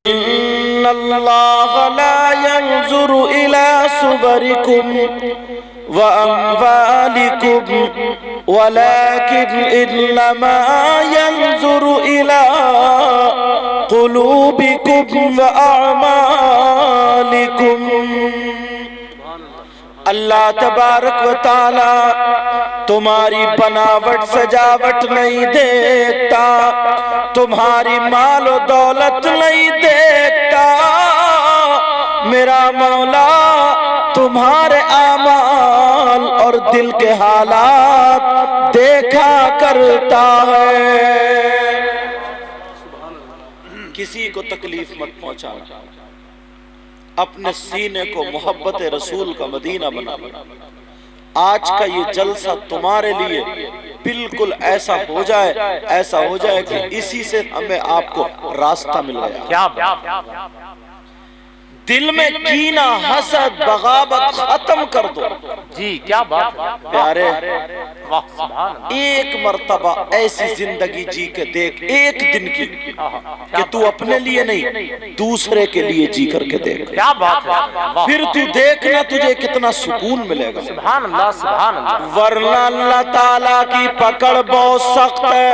إن الله لا ينظر إلى صوركم وأموالكم ولكن إنما ينظر إلى قلوبكم وأعمالكم۔ اللہ تبارک و تعالی تمہاری بناوٹ سجاوٹ نہیں دیکھتا، تمہاری مال و دولت نہیں دیکھتا، میرا مولا تمہارے اعمال اور دل کے حالات دیکھا کرتا ہے۔ کسی کو تکلیف مت پہنچانا، اپنے سینے کو محبت رسول کا مدینہ بنا۔ آج کا یہ جلسہ تمہارے لیے بالکل ایسا ہو جائے کہ اسی سے ہمیں آپ کو راستہ مل گیا۔ کیا دل میں کینہ حسد بغاوت ختم کر دو۔ جی کیا بات ہے پیارے، ایک مرتبہ ایسی زندگی جی کے دیکھ، ایک دن کی، کہ تو اپنے لیے نہیں دوسرے کے لیے جی کر کے دیکھ۔ کیا بات ہے، پھر تو دیکھنا تجھے کتنا سکون ملے گا۔ سبحان اللہ سبحان اللہ۔ ورنہ اللہ تعالیٰ کی پکڑ بہت سخت ہے،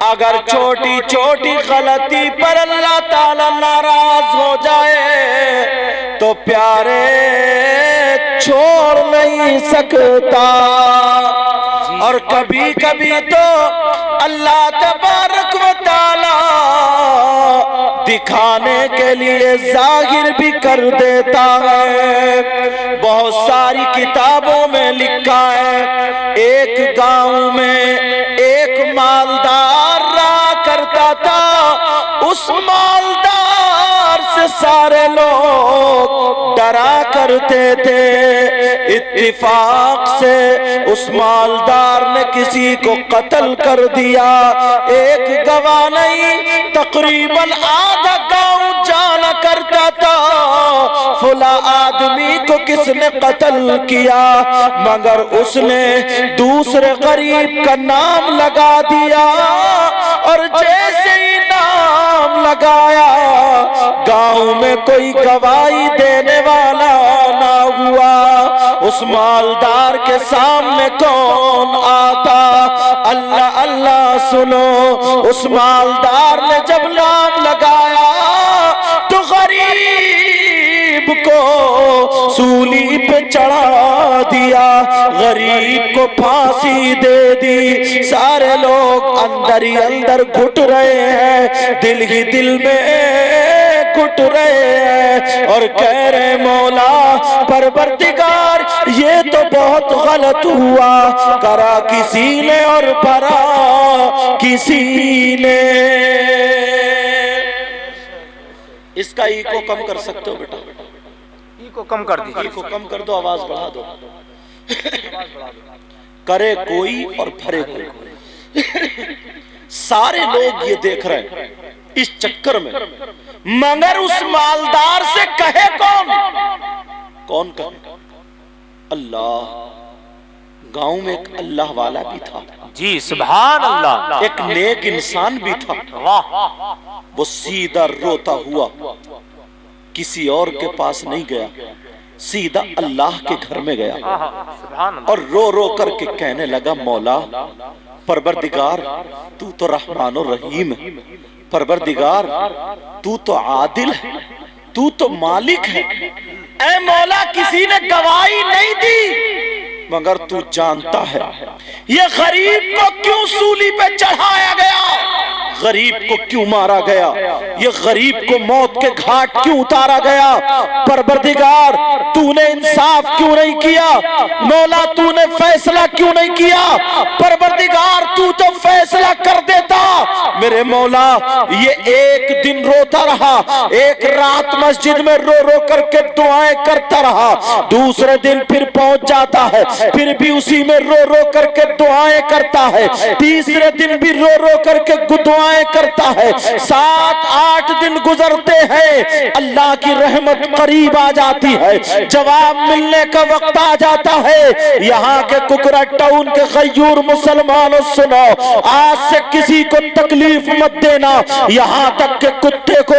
اگر چھوٹی چھوٹی غلطی پر اللہ تعالیٰ ناراض ہو جائے تو پیارے چھوڑ نہیں سکتا۔ اور کبھی کبھی تو اللہ تبارک و تعالیٰ دکھانے کے لیے ظاہر بھی کر دیتا ہے۔ بہت ساری کتابوں میں لکھا ہے، ایک گاؤں میں ایک مالدار رہا کرتا تھا، اس مالدار سے سارے لوگ ڈرا کرتے تھے۔ اتفاق سے اس مالدار نے کسی کو قتل کر دیا، ایک گواہ نہیں تقریباً آدھا گاؤں جانا کرتا تھا فلاں آدمی کو کس نے قتل کیا، مگر اس نے دوسرے غریب کا نام لگا دیا، اور جیسے ہی نام لگایا گاؤں میں کوئی گواہی دینے والا نہ ہوا۔ اس مالدار کے سامنے کون آتا؟ اللہ اللہ سنو، اس مالدار نے جب نام لگایا تو غریب کو سولی پہ چڑھا دیا، غریب کو پھانسی دے دی۔ سارے لوگ اندر ہی اندر گھٹ رہے ہیں، دل ہی دل میں گھٹ رہے ہیں اور کہہ رہے مولا پروردگار یہ تو بہت غلط ہوا، کرا کسی نے اور بھرا کسی نے۔ اس کا ای کو کم کر سکتے ہو بیٹا؟ ای کو کم کر دیجیے، ای کو کم کر دو، آواز بڑھا دو۔ کرے کوئی اور بھرے کوئی۔ سارے لوگ یہ دیکھ رہے ہیں اس چکر میں، مگر اس مالدار سے کہے کون کہے؟ اللہ۔ گاؤں میں ایک اللہ والا بھی تھا، جی سبحان اللہ، ایک نیک انسان بھی تھا، وہ سیدھا روتا ہوا کسی اور کے پاس نہیں گیا، سیدھا اللہ کے گھر میں گیا اور رو رو کر کے کہنے لگا مولا پروردگار تو تو رحمان و رحیم ہے، پروردگار تو تو عادل ہے، تو تو مالک ہے، اے مولا کسی نے گواہی نہیں دی مگر تو جانتا ہے یہ غریب کو کیوں سولی پہ چڑھایا گیا، غریب کو کیوں مارا گیا، یہ غریب کو موت کے گھاٹ کیوں اتارا گیا، پروردگار تو نے انصاف کیوں نہیں کیا، مولا تو نے فیصلہ کیوں نہیں کیا، پروردگار تو تو فیصلہ کر دیتا۔ میرے مولا یہ ایک دن روتا رہا، ایک رات مسجد میں رو رو کر کے دعائیں کرتا رہا، دوسرے دن پھر پہنچ جاتا ہے، پھر بھی اسی میں رو رو کر کے دعائیں کرتا ہے، تیسرے دن بھی رو رو کر کے دعائیں کرتا ہے، 7-8 دن گزرتے ہیں، اللہ کی رحمت قریب آ جاتی ہے، جواب ملنے کا وقت آ جاتا ہے۔ یہاں کے ککرا ٹاؤن کے غیور مسلمانوں سنو، آج سے کسی کو تکلیف مت دینا، یہاں تک کہ کتے کو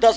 10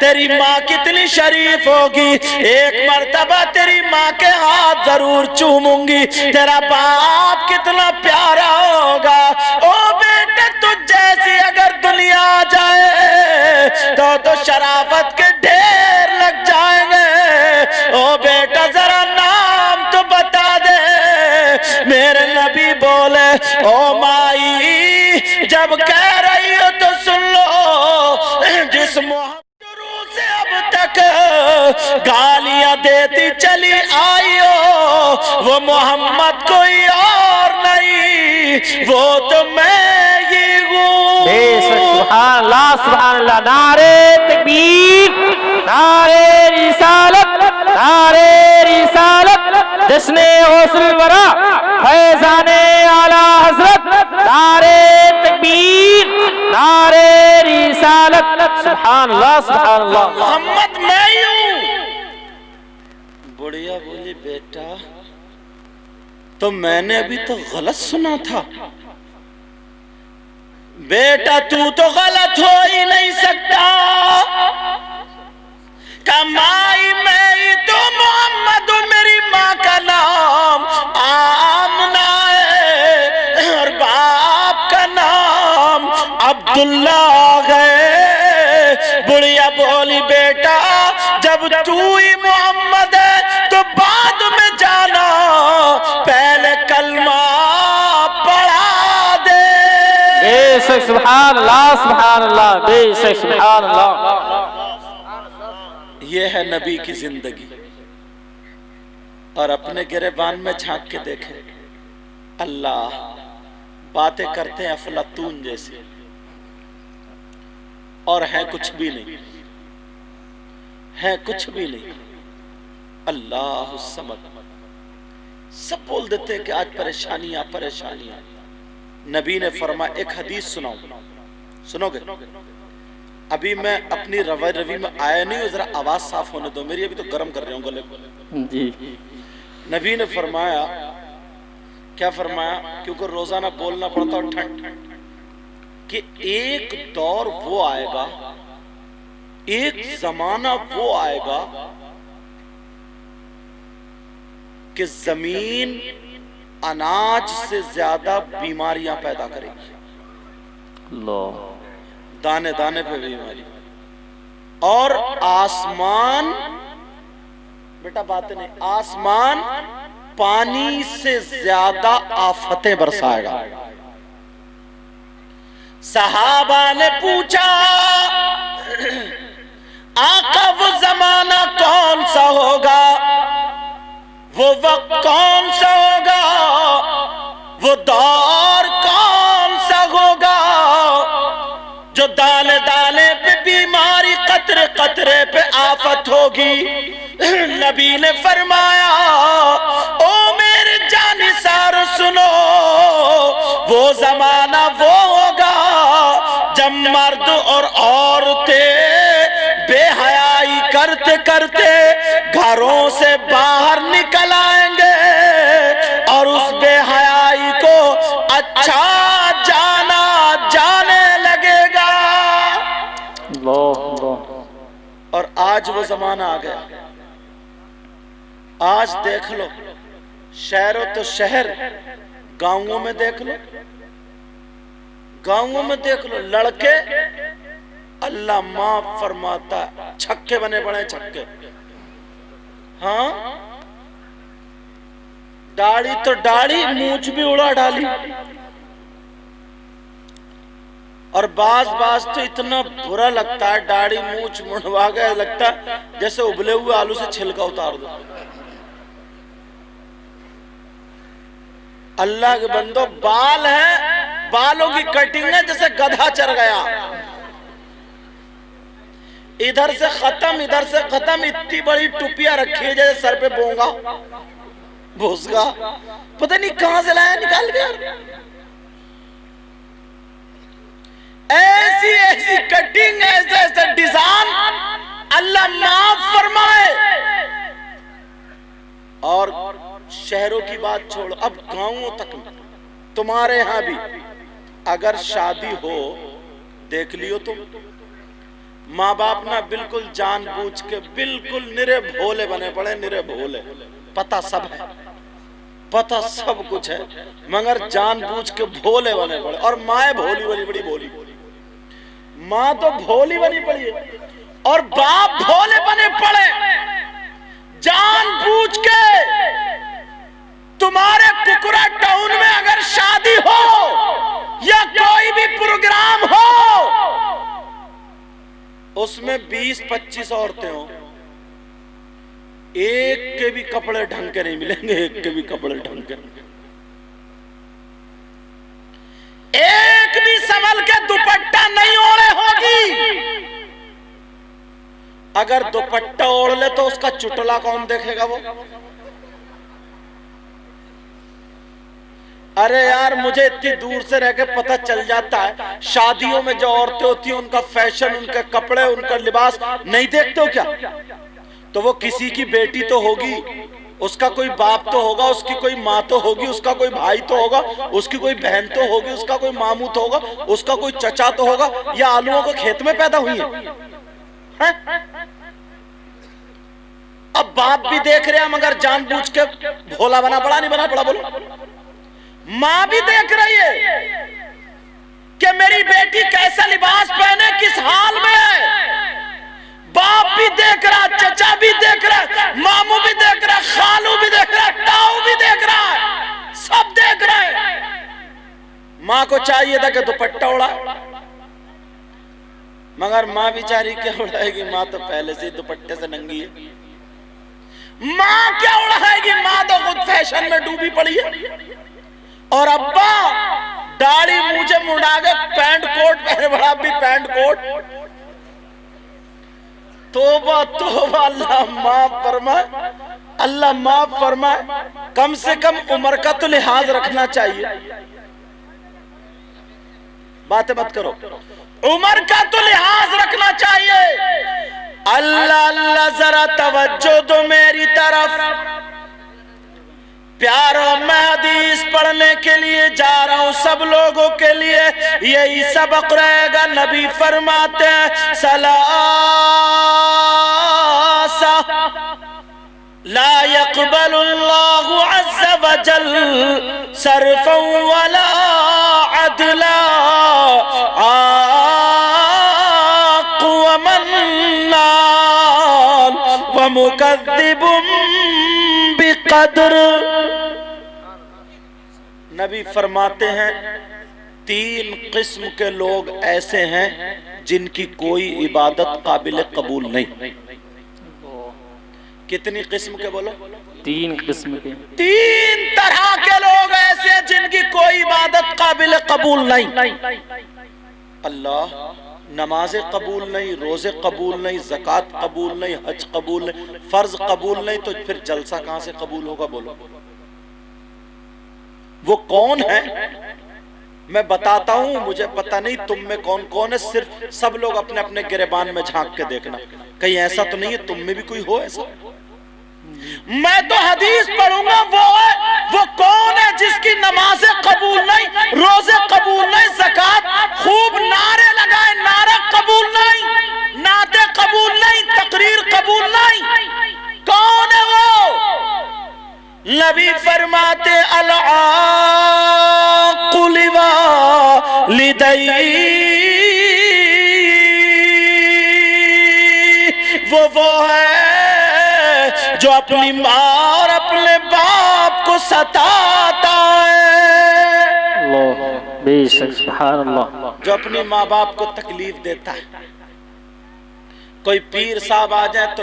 تیری ماں کتنی شریف ہوگی، ایک مرتبہ تیری ماں کے ہاتھ ضرور چوموں گی، تیرا باپ کتنا پیارا ہوگا۔ او بیٹے تجھ جیسی اگر دنیا آ جائے تو شرافت کے ڈھیر لگ جائیں گے۔ او بیٹا ذرا نام تو بتا دے۔ میرے نبی بولے او مائی جب کہہ رہی ہو تو سن لو، جس شروع سے اب تک گالیاں دیتی چلی آئی ہو وہ محمد کوئی اور نہیں، وہ تو میں ہی ہوں۔ سبحان اللہ سبحان اللہ، نعرے تکبیر، نعرے رسالت، نعرے رسالت، جشن غوث الورا فیضان اعلی حضرت، نعرے تکبیر، نعرے رسالت، سبحان اللہ سبحان اللہ۔ محمد میں ہی ہوں۔ بڑھیا بولی بیٹا تو میں نے ابھی تو غلط سنا تھا۔ بیٹا تو غلط ہو ہی نہیں سکتا، کمائی میں ہی تو محمد میری ماں کا نام آمنہ ہے اور باپ کا نام عبداللہ ہے۔ بڑھیا بولی بیٹا جب تو ہی محمد ہے تو بعد میں جانا پہلے کلمہ پڑھا دے۔ بے شک سبحان اللہ سبحان اللہ، بے شک سبحان اللہ۔ یہ ہے نبی کی زندگی، اور اپنے گریبان میں جھانک کے دیکھیں، اللہ باتیں کرتے ہیں افلاطون جیسی اور ہیں کچھ بھی نہیں، ہیں کچھ بھی نہیں۔ اللہ الصمد، سب بول دیتے ہیں کہ آج پریشانیاں پریشانیاں۔ نبی نے فرمایا، ایک حدیث سناؤں، سنو گے؟ ابھی میں اپنی روی میں آیا نہیں ہوں، ذرا آواز صاف ہونے دو میری، ابھی تو گرم کر رہے ہوں گلے کو۔ جی نبی نے فرمایا، کیا فرمایا؟ کیونکہ روزانہ بولنا پڑتا اور ٹھنڈ، کہ ایک دور وہ آئے گا، ایک زمانہ وہ آئے گا کہ زمین اناج سے زیادہ بیماریاں پیدا کرے گی، اللہ، دانے دانے پہ بیماری، اور آسمان، بیٹا باتیں نہیں، آسمان پانی سے زیادہ آفتیں برسائے گا۔ صحابہ نے پوچھا آقا وہ زمانہ کون سا ہوگا، وہ وقت کون سا ہوگا، وہ دور کون سا ہوگا جو دانے دانے پہ بیماری، قطرے قطرے پہ آفت ہوگی؟ نبی نے فرمایا او میرے جانثار سنو، وہ زمانہ وہ ہوگا جب مرد اور عورتیں بے حیائی کرتے کرتے گھروں سے باہر نکل آئیں گے اور اس بے حیائی کو اچھا جانا جانے لگے گا۔ اور آج وہ زمانہ آ گیا۔ آج دیکھ لو، شہروں تو شہر، گاؤں میں دیکھ لو، گاؤں میں دیکھ لو، لڑکے اللہ معاف فرماتا ہے چھکے بنے پڑے، چھکے، ہاں، داڑھی تو داڑھی، مونچھ بھی اڑا ڈالی، اور بعض تو اتنا برا لگتا ہے، داڑھی مونچھ منڈوا گیا، لگتا ہے جیسے ابلے ہوئے آلو سے چھلکا اتار دو۔ اللہ کے بندو، بال ہے، بالوں کی کٹنگ ہے جیسے گدھا چر گیا، ادھر سے ختم ادھر سے ختم، اتنی بڑی ٹوپیاں رکھی ہے جیسے سر پہ بونگا بھوسگا، پتہ نہیں کہاں سے لایا نکال گیا، ایسی ایسی کٹنگ، ایسے ایسے ڈیزائن، اللہ معاف فرمائے۔ اور شہروں کی بات چھوڑو، اب گاؤں تک تمہارے ہاں بھی اگر شادی ہو، دیکھ لیو تم، ماں باپ نا بالکل جان بوجھ کے بالکل نرے بھولے بنے پڑے، نرے بھولے، پتہ سب ہے، پتہ سب کچھ ہے، مگر جان بوجھ کے بھولے بنے پڑے۔ اور ماں بھولی بنی بڑی بھولی، ماں تو بھولی بنی پڑی ہے اور باپ بھولے بنے پڑے۔ جان بوجھ کے تمہارے ککرا ٹاؤن میں اگر شادی ہو یا کوئی بھی پروگرام ہو، اس میں 20-25 عورتیں ہوں، ایک کے بھی کپڑے ڈھنگ کے نہیں ملیں گے، ایک کے بھی کپڑے ڈھنگ کے، ایک بھی سنبھل کے دوپٹہ نہیں اوڑھے ہوگی۔ اگر دوپٹہ اوڑھ لے تو اس کا چٹلا کون دیکھے گا وہ؟ ارے یار مجھے اتنی دور سے رہ کے پتہ چل جاتا ہے، شادیوں میں جو عورتیں ہوتی ہیں ان کا فیشن، ان کے کپڑے، ان کا لباس نہیں دیکھتے ہو کیا؟ تو وہ کسی کی بیٹی تو ہوگی، اس کا کوئی باپ تو ہوگا، اس کی کوئی ماں تو ہوگی، اس کا کوئی بھائی تو ہوگا، اس کی کوئی بہن تو ہوگی، اس کا کوئی ماموں تو ہوگا، اس کا کوئی چچا تو ہوگا، یا آلووں کو کھیت میں پیدا ہوئی ہیں؟ اب باپ بھی دیکھ رہے ہیں مگر جان بوجھ کے بھولا بنا پڑا، نہیں بنا پڑا؟ بولو۔ ماں بھی دیکھ رہی ہے کہ میری بیٹی کیسا لباس پہنے، کس حال میں ہے، باپ بھی دیکھ رہا، چچا بھی دیکھ رہا، ماموں بھی دیکھ رہا، خالو بھی دیکھ رہا، تاؤ بھی دیکھ رہا ہے، سب دیکھ رہے۔ ماں کو چاہیے تھا کہ دوپٹہ اڑا، مگر ماں بیچاری کیا اڑائے گی؟ ماں تو پہلے سے دوپٹے سے ننگی ہے۔ ماں کیا اڑائے گی؟ ماں تو خود فیشن میں ڈوبی پڑی ہے۔ اور ابا داڑھی مجھے مڑا کے پینٹ کوٹ پہنے بڑا، بھی پینٹ کوٹ۔ توبہ توبہ، اللہ معاف فرمائے، اللہ معاف فرمائے۔ کم سے کم عمر کا تو لحاظ رکھنا چاہیے، باتیں مت کرو، عمر کا تو لحاظ رکھنا چاہیے۔ اللہ اللہ ذرا توجہ دو میری طرف، پیاروں میں حدیث پڑھنے کے لیے جا رہا ہوں، سب لوگوں کے لیے یہی سبق رہے گا۔ نبی فرماتے ہیں ثلاثہ لا يقبل اللہ عز وجل صرفا ولا عدلا، عاق ومنان ومکذب بقدر۔ نبی فرماتے ہیں 3 قسم کے لوگ ایسے ہیں جن کی کوئی عبادت قابل قبول نہیں۔ کتنی قسم کے بولو؟ 3 قسم کے، 3 طرح کے لوگ ایسے ہیں جن کی کوئی عبادت قابل قبول نہیں۔ اللہ، نمازیں قبول نہیں، روزے قبول نہیں، زکوٰۃ قبول نہیں، حج قبول نہیں، فرض قبول نہیں، تو پھر جلسہ کہاں سے قبول ہوگا؟ بولو وہ کون ہے؟ میں بتاتا ہوں، مجھے پتہ نہیں تم میں کون کون ہے، صرف سب لوگ اپنے اپنے گریبان میں جھانک کے دیکھنا، کہیں ایسا تو نہیں ہے تم میں بھی کوئی ہو ایسا۔ میں تو حدیث پڑھوں گا، وہ کون ہے جس کی نمازیں قبول نہیں، روزے قبول نہیں، زکوٰۃ خوب نعرے لگائے، نعرہ قبول نہیں، نعتیں قبول نہیں، تقریر قبول نہیں، کون ہے وہ؟ نبی فرماتے العاق لوالدیہ، وہ ہے جو اپنی ماں اور اپنے باپ کو ستاتا ہے، اللہ بے شک، سبحان اللہ، جو اپنی ماں باپ کو تکلیف دیتا ہے۔ کوئی پیر صاحب آ جائے تو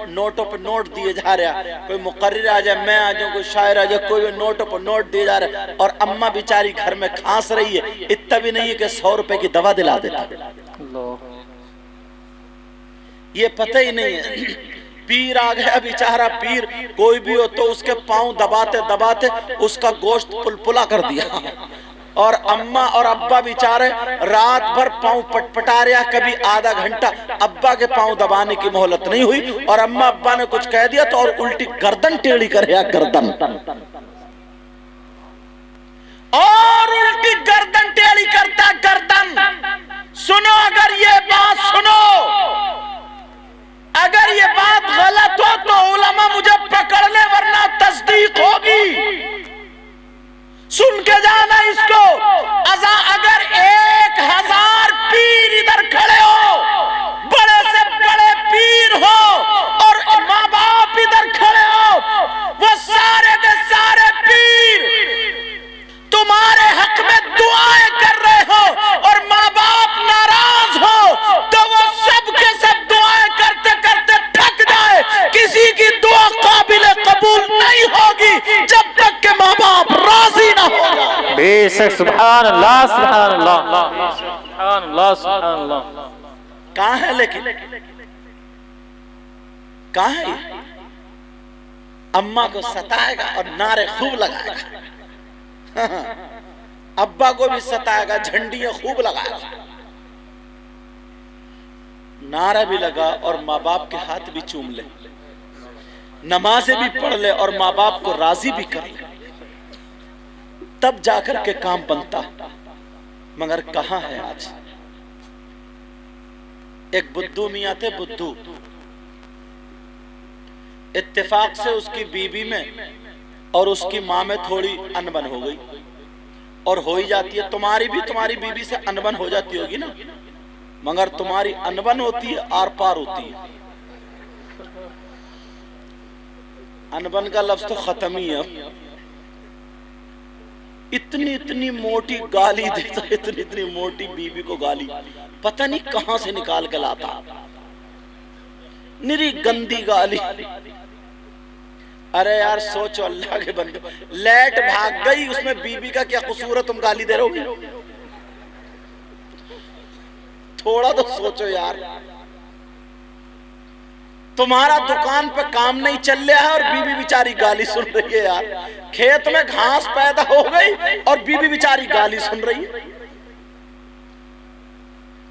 نوٹوں پر نوٹ دیے جا رہا ہے، کوئی مقرر آ جائے، میں آ جاؤں، کوئی شاعر آ جائے، کوئی نوٹوں پر نوٹ دیے جا رہا ہے، اور اماں بیچاری گھر میں کھانس رہی ہے، اتنا بھی نہیں ہے کہ 100 روپے کی دوا دلا دیتا، یہ پتہ ہی نہیں ہے۔ پیر آ گیا بیچارہ، پیر کوئی بھی ہو تو اس کے پاؤں دباتے دباتے اس کا گوشت پلپلا کر دیا، اور اماں اور ابا بیچارے رات بھر پاؤں پٹپٹا رہا، کبھی آدھا گھنٹہ ابا کے پاؤں دبانے کی مہلت نہیں ہوئی، اور اماں ابا نے کچھ کہہ دیا تو اور الٹی گردن ٹیڑھی کر رہا، گردن، اور الٹی گردن ٹیڑھی کرتا، گردن سنو اگر یہ بات سنو، اگر یہ بات غلط ہو تو علماء مجھے پکڑ لے ورنہ تصدیق ہوگی۔ سن کے جانا اس کو، اگر 1000 پیر ادھر کھڑے ہو، بڑے سے بڑے پیر ہو، اور ماں باپ ادھر کھڑے ہو، وہ سارے کے سارے پیر تمہارے حق میں دعائیں کر رہے ہو اور ماں باپ ناراض ہو، تو وہ سب کے سب دعائیں کرتے کرتے تھک جائے، کسی کی دعا قابل قبول نہیں ہوگی جب تک کہ ماں باپ راضی نہ ہو جائے۔ بے شک سبحان اللہ سبحان اللہ سبحان اللہ سبحان اللہ۔ کہاں ہے لیکن کہاں ہے یہ؟ اماں کو ستائے گا اور نعرے خوب لگائے گا، ابا کو بھی ستائے گا، جھنڈیاں خوب لگائے گا، نعرہ بھی لگا اور ماں باپ کے ہاتھ بھی چوم لے، نمازیں بھی پڑھ لے اور ماں باپ کو راضی بھی کر لے، تب جا کر کے کام بنتا۔ مگر کہاں ہے آج؟ ایک بدھو میاں تھے، بدھو، اتفاق سے اس کی بیوی میں اور اس کی ماں میں تھوڑی انبن ہو گئی، اور ہو ہی جاتی ہے، تمہاری بھی تمہاری بیوی سے انبن ہو جاتی ہوگی نا، مگر تمہاری انبن ہوتی ہے آر پار ہوتی ہے۔ انبن کا لفظ تو ختم ہی ہے، اتنی موٹی گالی دیتا، اتنی موٹی بیوی کو گالی، پتہ نہیں کہاں سے نکال کے لاتا، نری گندی گالی۔ ارے یار سوچو اللہ کے بندے، لیٹ بھاگ گئی، اس میں بیوی کا کیا قصور ہے، تم گالی دے رہو گے؟ تھوڑا تو سوچو یار، تمہارا دکان پہ کام نہیں چل رہا ہے اور بیوی بیچاری گالی سن رہی ہے یار، کھیت میں گھاس پیدا ہو گئی اور بیوی بیچاری گالی سن رہی ہے۔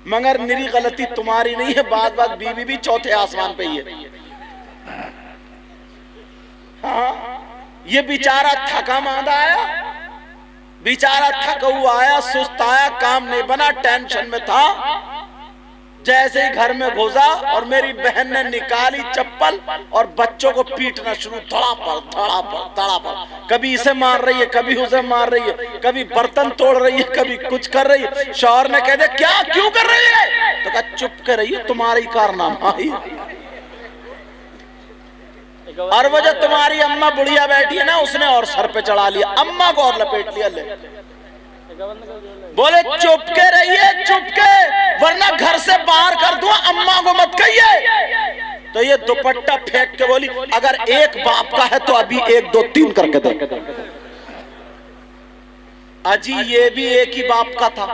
مگر میری غلطی تمہاری نہیں ہے، بعد بیوی بھی چوتھے آسمان پہ ہی ہے۔ ہاں یہ بیچارہ تھکا ماندہ آیا، بیچارہ تھکا ہوا آیا، سست آیا، کام نہیں بنا، ٹینشن میں تھا، جیسے ہی گھر میں گھسا اور میری بہن نے نکالی چپل اور بچوں کو پیٹنا شروع، دھڑا پڑ دھڑا پڑ دھڑا پڑ، کبھی اسے مار رہی ہے، کبھی اسے مار رہی ہے، کبھی برتن توڑ رہی ہے، کبھی کچھ کر رہی ہے۔ شوہر نے کہہ دیا کیا کیوں کر رہی ہے؟ تو کہا چپ کر رہی ہے، تمہاری کارنامہ ہے، اور وہ جو تمہاری اماں بڑھیا بیٹھی ہے نا، اس نے اور سر پہ چڑھا لیا، اماں کو اور لپیٹ لیا۔ لے بولے چپ کے رہیے، چپ کے، ورنہ گھر سے باہر کر دوں، اماں کو مت کہیے۔ تو یہ دوپٹہ پھینک کے بولی اگر ایک باپ کا ہے تو ابھی 1 2 3 کر کے دے۔ اجی یہ بھی ایک ہی باپ کا تھا،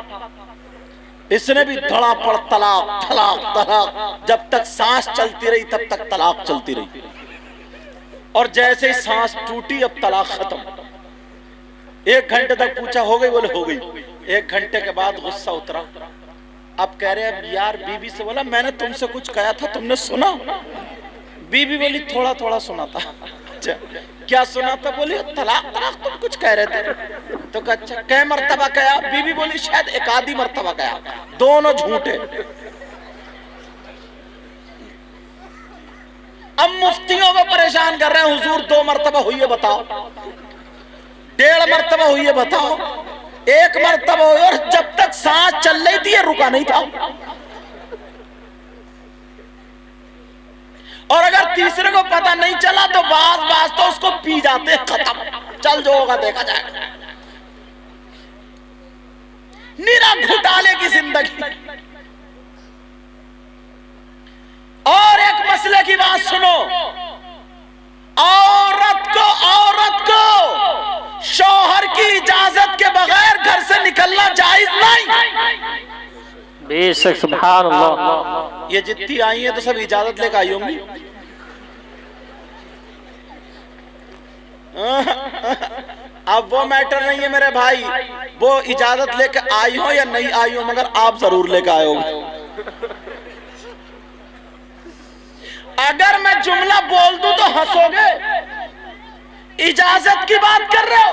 اس نے بھی دھڑا پڑ طلاق طلاق طلاق، جب تک سانس چلتی رہی تب تک طلاق چلتی رہی، اور جیسے ہی سانس ٹوٹی اب طلاق ختم۔ 1 گھنٹے تک پوچھا ہو گئی؟ بولے ہو گئی۔ 1 گھنٹے کے بعد غصہ اترا، اب کہہ رہے اب یار بیوی سے بولا میں نے تم سے کچھ کہا تھا، تم نے سنا؟ بیوی بولی تھوڑا تھوڑا سنا تھا۔ اچھا کیا سنا تھا؟ بولی طلاق طلاق تم کچھ کہہ رہے تھے۔ تو کہا اچھا کئے مرتبہ کہا؟ بیوی بولی شاید 1 آدھی مرتبہ کہا، دونوں جھوٹے۔ اب مفتیوں کو پریشان کر رہے ہیں، حضور 2 مرتبہ ہوئی ہے بتاؤ، 1.5 مرتبہ ہوئی ہے بتاؤ، 1 مرتبہ ہوئی، اور جب تک سانس چل رہی تھی یہ رکا نہیں تھا، اور اگر تیسرے کو پتہ نہیں چلا تو بعض تو اس کو پی جاتے، ختم، چل جو ہوگا دیکھا جائے گا۔ نیرا گھٹالے کی زندگی۔ اور ایک مسئلے کی بات سنو، عورت کو شوہر کی اجازت کے بغیر گھر سے نکلنا جائز نہیں۔ بے شک سبحان اللہ۔ یہ جتنی آئی ہیں تو سب اجازت لے کے آئی ہوں گی۔ اب وہ میٹر نہیں ہے میرے بھائی، وہ اجازت لے کے آئی ہو یا نہیں آئی ہو، مگر آپ ضرور لے کے آئے ہو۔ اگر میں جملہ بول دوں تو ہنسو گے، اجازت کی بات کر رہے ہو،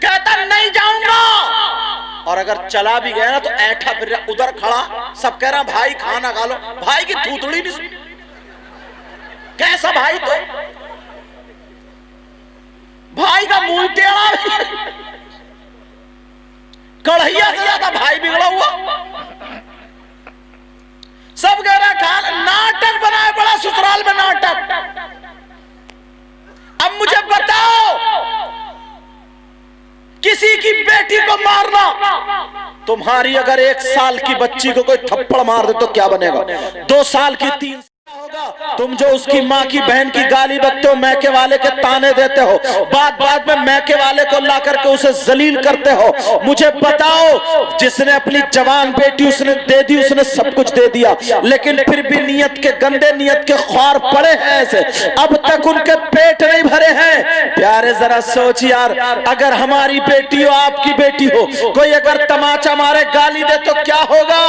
کہتا نہیں جاؤں گا، اور اگر چلا بھی گیا نا تو ایٹھا پھر ادھر کھڑا، سب کہہ رہا بھائی کھانا کھا لو، بھائی کی تھوتڑی نہیں، کیسا بھائی تو، بھائی کا منہ ٹیڑھا، کڑھیا سے زیادہ بھائی بگڑا ہوا، سب کہہ رہا کھانا، ناٹک بنائے بڑا سسرال میں ناٹک۔ اب مجھے بتاؤ کسی کی بیٹی کو مارنا، تمہاری اگر 1 سال کی بچی کو کوئی تھپڑ مار دے تو کیا بنے گا؟ 2 سال کی 3 ہوگا، تم جو اس کی ماں کی بہن کی گالی بکتے ہو، میکے والے کے تانے دیتے ہو، بعد میں میکے والے کو لا کر کے اسے ذلیل کرتے ہو، مجھے بتاؤ جس نے اپنی جوان بیٹی اس نے دے دی، اس نے سب کچھ دے دیا، لیکن پھر بھی نیت کے گندے نیت کے خوار پڑے ہیں ایسے، اب تک ان کے پیٹ نہیں بھرے ہیں۔ پیارے ذرا سوچ یار، اگر ہماری بیٹی ہو، آپ کی بیٹی ہو، کوئی اگر تماچا مارے گالی دے تو کیا ہوگا؟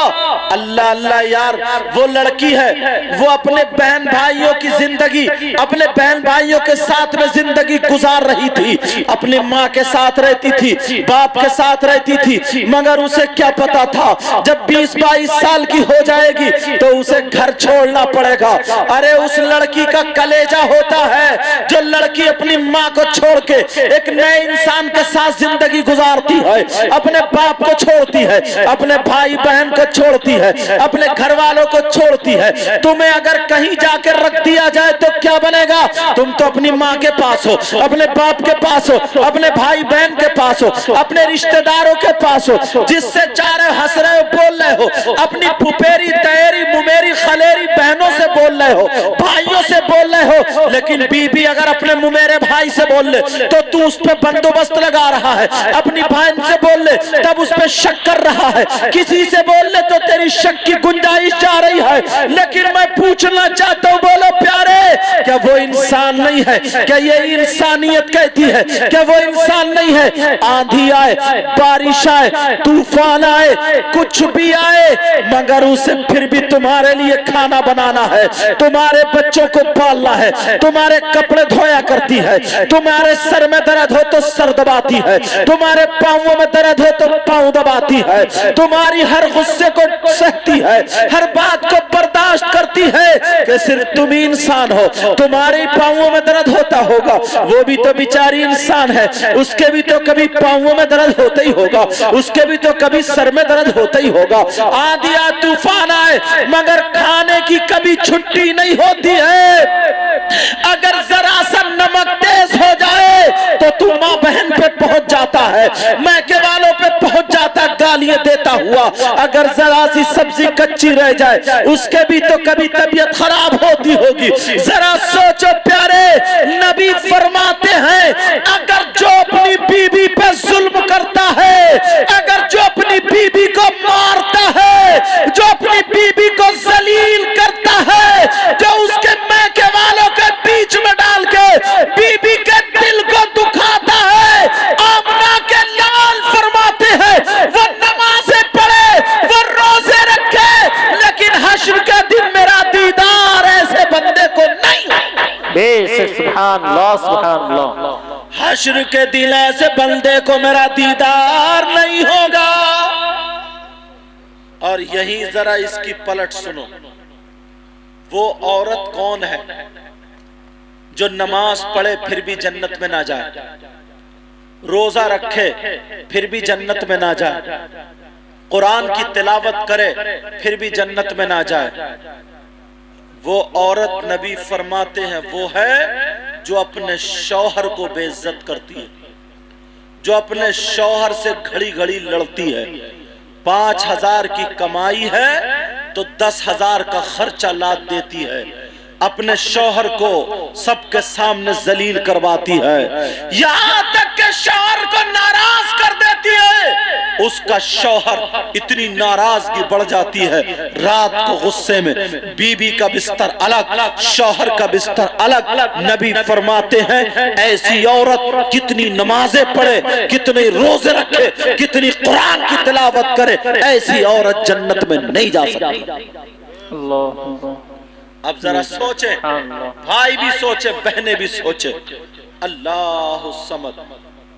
اللہ اللہ یار، وہ لڑکی ہے، وہ اپنے بہن بھائیوں کی زندگی، اپنے بہن بھائیوں کے ساتھ میں زندگی گزار رہی تھی، اپنی ماں کے ساتھ رہتی تھی، باپ کے ساتھ رہتی تھی، مگر اسے کیا پتا تھا جب 20-22 سال کی ہو جائے گی تو اسے گھر چھوڑنا پڑے گا۔ ارے اس لڑکی کا کلیجہ ہوتا ہے جو لڑکی اپنی ماں کو چھوڑ کے ایک نئے انسان کے ساتھ زندگی گزارتی ہے، اپنے باپ کو چھوڑتی ہے، اپنے بھائی بہن کو چھوڑتی ہے، اپنے گھر والوں کو چھوڑتی ہے۔ تمہیں اگر کہیں جا کے رکھ دیا جائے تو کیا بنے گا؟ تم تو اپنی ماں کے پاس ہو، اپنے باپ کے پاس ہو، اپنے بھائی بہن کے پاس ہو، اپنے رشتہ داروں کے پاس ہو، جس سے چارے ہنس رہے ہو، بول رہے ہو، اپنی پھپھیری تیری ممیری خلیری بہنوں سے بول رہے ہو، بھائیوں سے بول رہے ہو، لیکن بی بی اگر اپنے ممیرے بھائی سے بول لے تو اس پہ بندوبست لگا رہا ہے، اپنی بہن سے بول لے تب اس پہ شک کر رہا ہے، کسی سے بول لے تو تیری شک کی گنجائش جا رہی ہے۔ لیکن میں پوچھنا چاہتا ہوں، بولو پیارے، کیا وہ انسان نہیں ہے؟ کیا یہ انسانیت کہتی ہے؟ کیا وہ انسان نہیں ہے؟ آندھی آئے، بارش آئے، طوفان آئے، کچھ بھی آئے، مگر اسے پھر بھی تمہارے لیے کھانا بنانا ہے، تمہارے بچوں کو پالنا ہے، تمہارے کپڑے دھویا کرتی ہے، تمہارے سر میں درد ہو تو سر دباتی ہے، تمہارے پاؤں میں درد ہو تو پاؤں دباتی ہے، تمہاری ہر غصے کو سہتی ہے، ہر بات کو برداشت کرتی ہے، کہ صرف تم ہی انسان ہو، تمہارے پاؤں میں درد ہوتا ہوگا، وہ بھی تو بیچاری انسان ہے، اس کے بھی تو کبھی پاؤں میں درد ہوتا ہی ہوگا، اس کے بھی تو کبھی سر میں درد ہوتا ہی ہوگا۔ آندھی آئے، طوفان آئے، مگر کھانے کی کبھی چھٹی نہیں ہوتی ہے۔ اگر ذرا سا نمک تیز ہو جائے تو تم ماں بہن پہ پہنچ جاتا ہے، میکے والوں پہ پہنچ جاتا گالیاں دیتا ہوا، اگر ذرا سی سبزی کچی رہ جائے اس کے بھی تو کبھی طبیعت خراب ہوتی ہوگی۔ ذرا سوچو پیارے، نبی فرماتے ہیں اگر جو اپنی بیوی پہ ظلم کرتا ہے، اگر جو اپنی بیوی کو مارتا ہے، جو اپنی بیوی کو ذلیل کرتا ہے، جو اس کے میکے والوں کے بیچ میں ڈال کے بیوی کے دل کو دکھاتا ہے، آمنہ کے لال فرماتے ہیں وہ نمازیں پڑھے، وہ روزے رکھے، لیکن حشر کے دن میرا دیدار ایسے بندے کو نہیں۔ بے شک، سبحان اللہ سبحان اللہ، حشر کے دن ایسے بندے کو میرا دیدار نہیں ہوگا۔ اور یہی ذرا اس کی پلٹ سنو، وہ عورت کون ہے جو نماز پڑھے پھر بھی جنت میں نہ جائے، روزہ رکھے پھر بھی جنت میں نہ جائے، قرآن کی تلاوت کرے پھر بھی جنت میں نہ جائے؟ وہ عورت نبی فرماتے ہیں وہ ہے جو اپنے شوہر کو بے عزت کرتی ہے، جو اپنے شوہر سے گھڑی گھڑی لڑتی ہے، 5,000 کی کمائی ہے تو 10,000 کا خرچہ لاد دیتی ہے، اپنے شوہر کو سب کے سامنے ذلیل کرواتی ہے، یہاں تک کہ شوہر کو ناراض کر دیتی ہے۔ اس کا شوہر اتنی ناراضگی بڑھ جاتی ہے، رات کو غصے میں بیوی کا بستر الگ، شوہر کا بستر الگ۔ نبی فرماتے ہیں ایسی عورت کتنی نمازیں پڑھے، کتنے روزے رکھے، کتنی قرآن کی تلاوت کرے، ایسی عورت جنت میں نہیں جا سکتی۔ اللہ، اب ذرا سوچیں، بھائی بھی سوچیں، بہنیں بھی سوچیں۔ اللہ الصمد،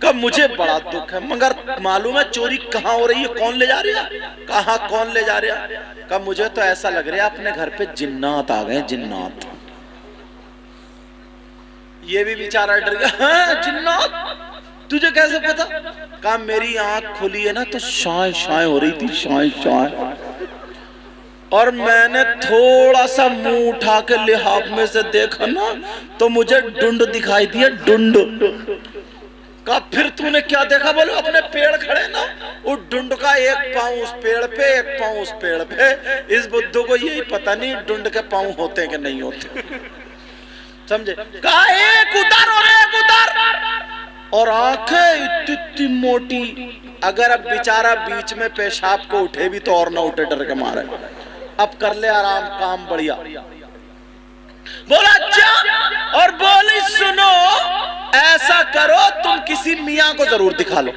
کہ مجھے بڑا دکھ ہے، مگر معلوم ہے چوری کہاں ہو رہی ہے، کون لے جا رہا ہے، کہاں کون لے جا رہا ہے؟ کہ مجھے تو ایسا لگ رہا ہے اپنے گھر پہ جنات آ گئے، جنات۔ یہ بھی بیچارہ ڈر گیا، ہاں جنات، تجھے کیسے پتا؟ کہا میری آنکھ کھلی ہے نا تو شائیں شائیں ہو رہی تھی، شائیں شائیں، اور میں نے تھوڑا سا منہ اٹھا کے لحاف میں سے دیکھا نا تو مجھے ڈنڈ دکھائی دی ہے، ڈنڈ۔ کہا پھر تو نے کیا دیکھا؟ بولو اپنے پیڑ کھڑے نا، اس ڈنڈ کا ایک پاؤں اس پیڑ پہ، ایک پاؤں اس پیڑ پہ۔ اس بدھو کو یہی پتہ نہیں ڈنڈ کے پاؤں ہوتے کہ نہیں ہوتے، سمجھے؟ کہا ایک ادھر اور ایک ادھر، اور آنکھیں اتنی موٹی، اگر اب بیچارہ بیچ میں پیشاب کو اٹھے بھی تو اور نہ اٹھے ڈر کے مارے، اب کر لے آرام، کام بڑھیا۔ بولا اچھا، اور بولی سنو ایسا کرو تم کسی میاں کو ضرور دکھا لو،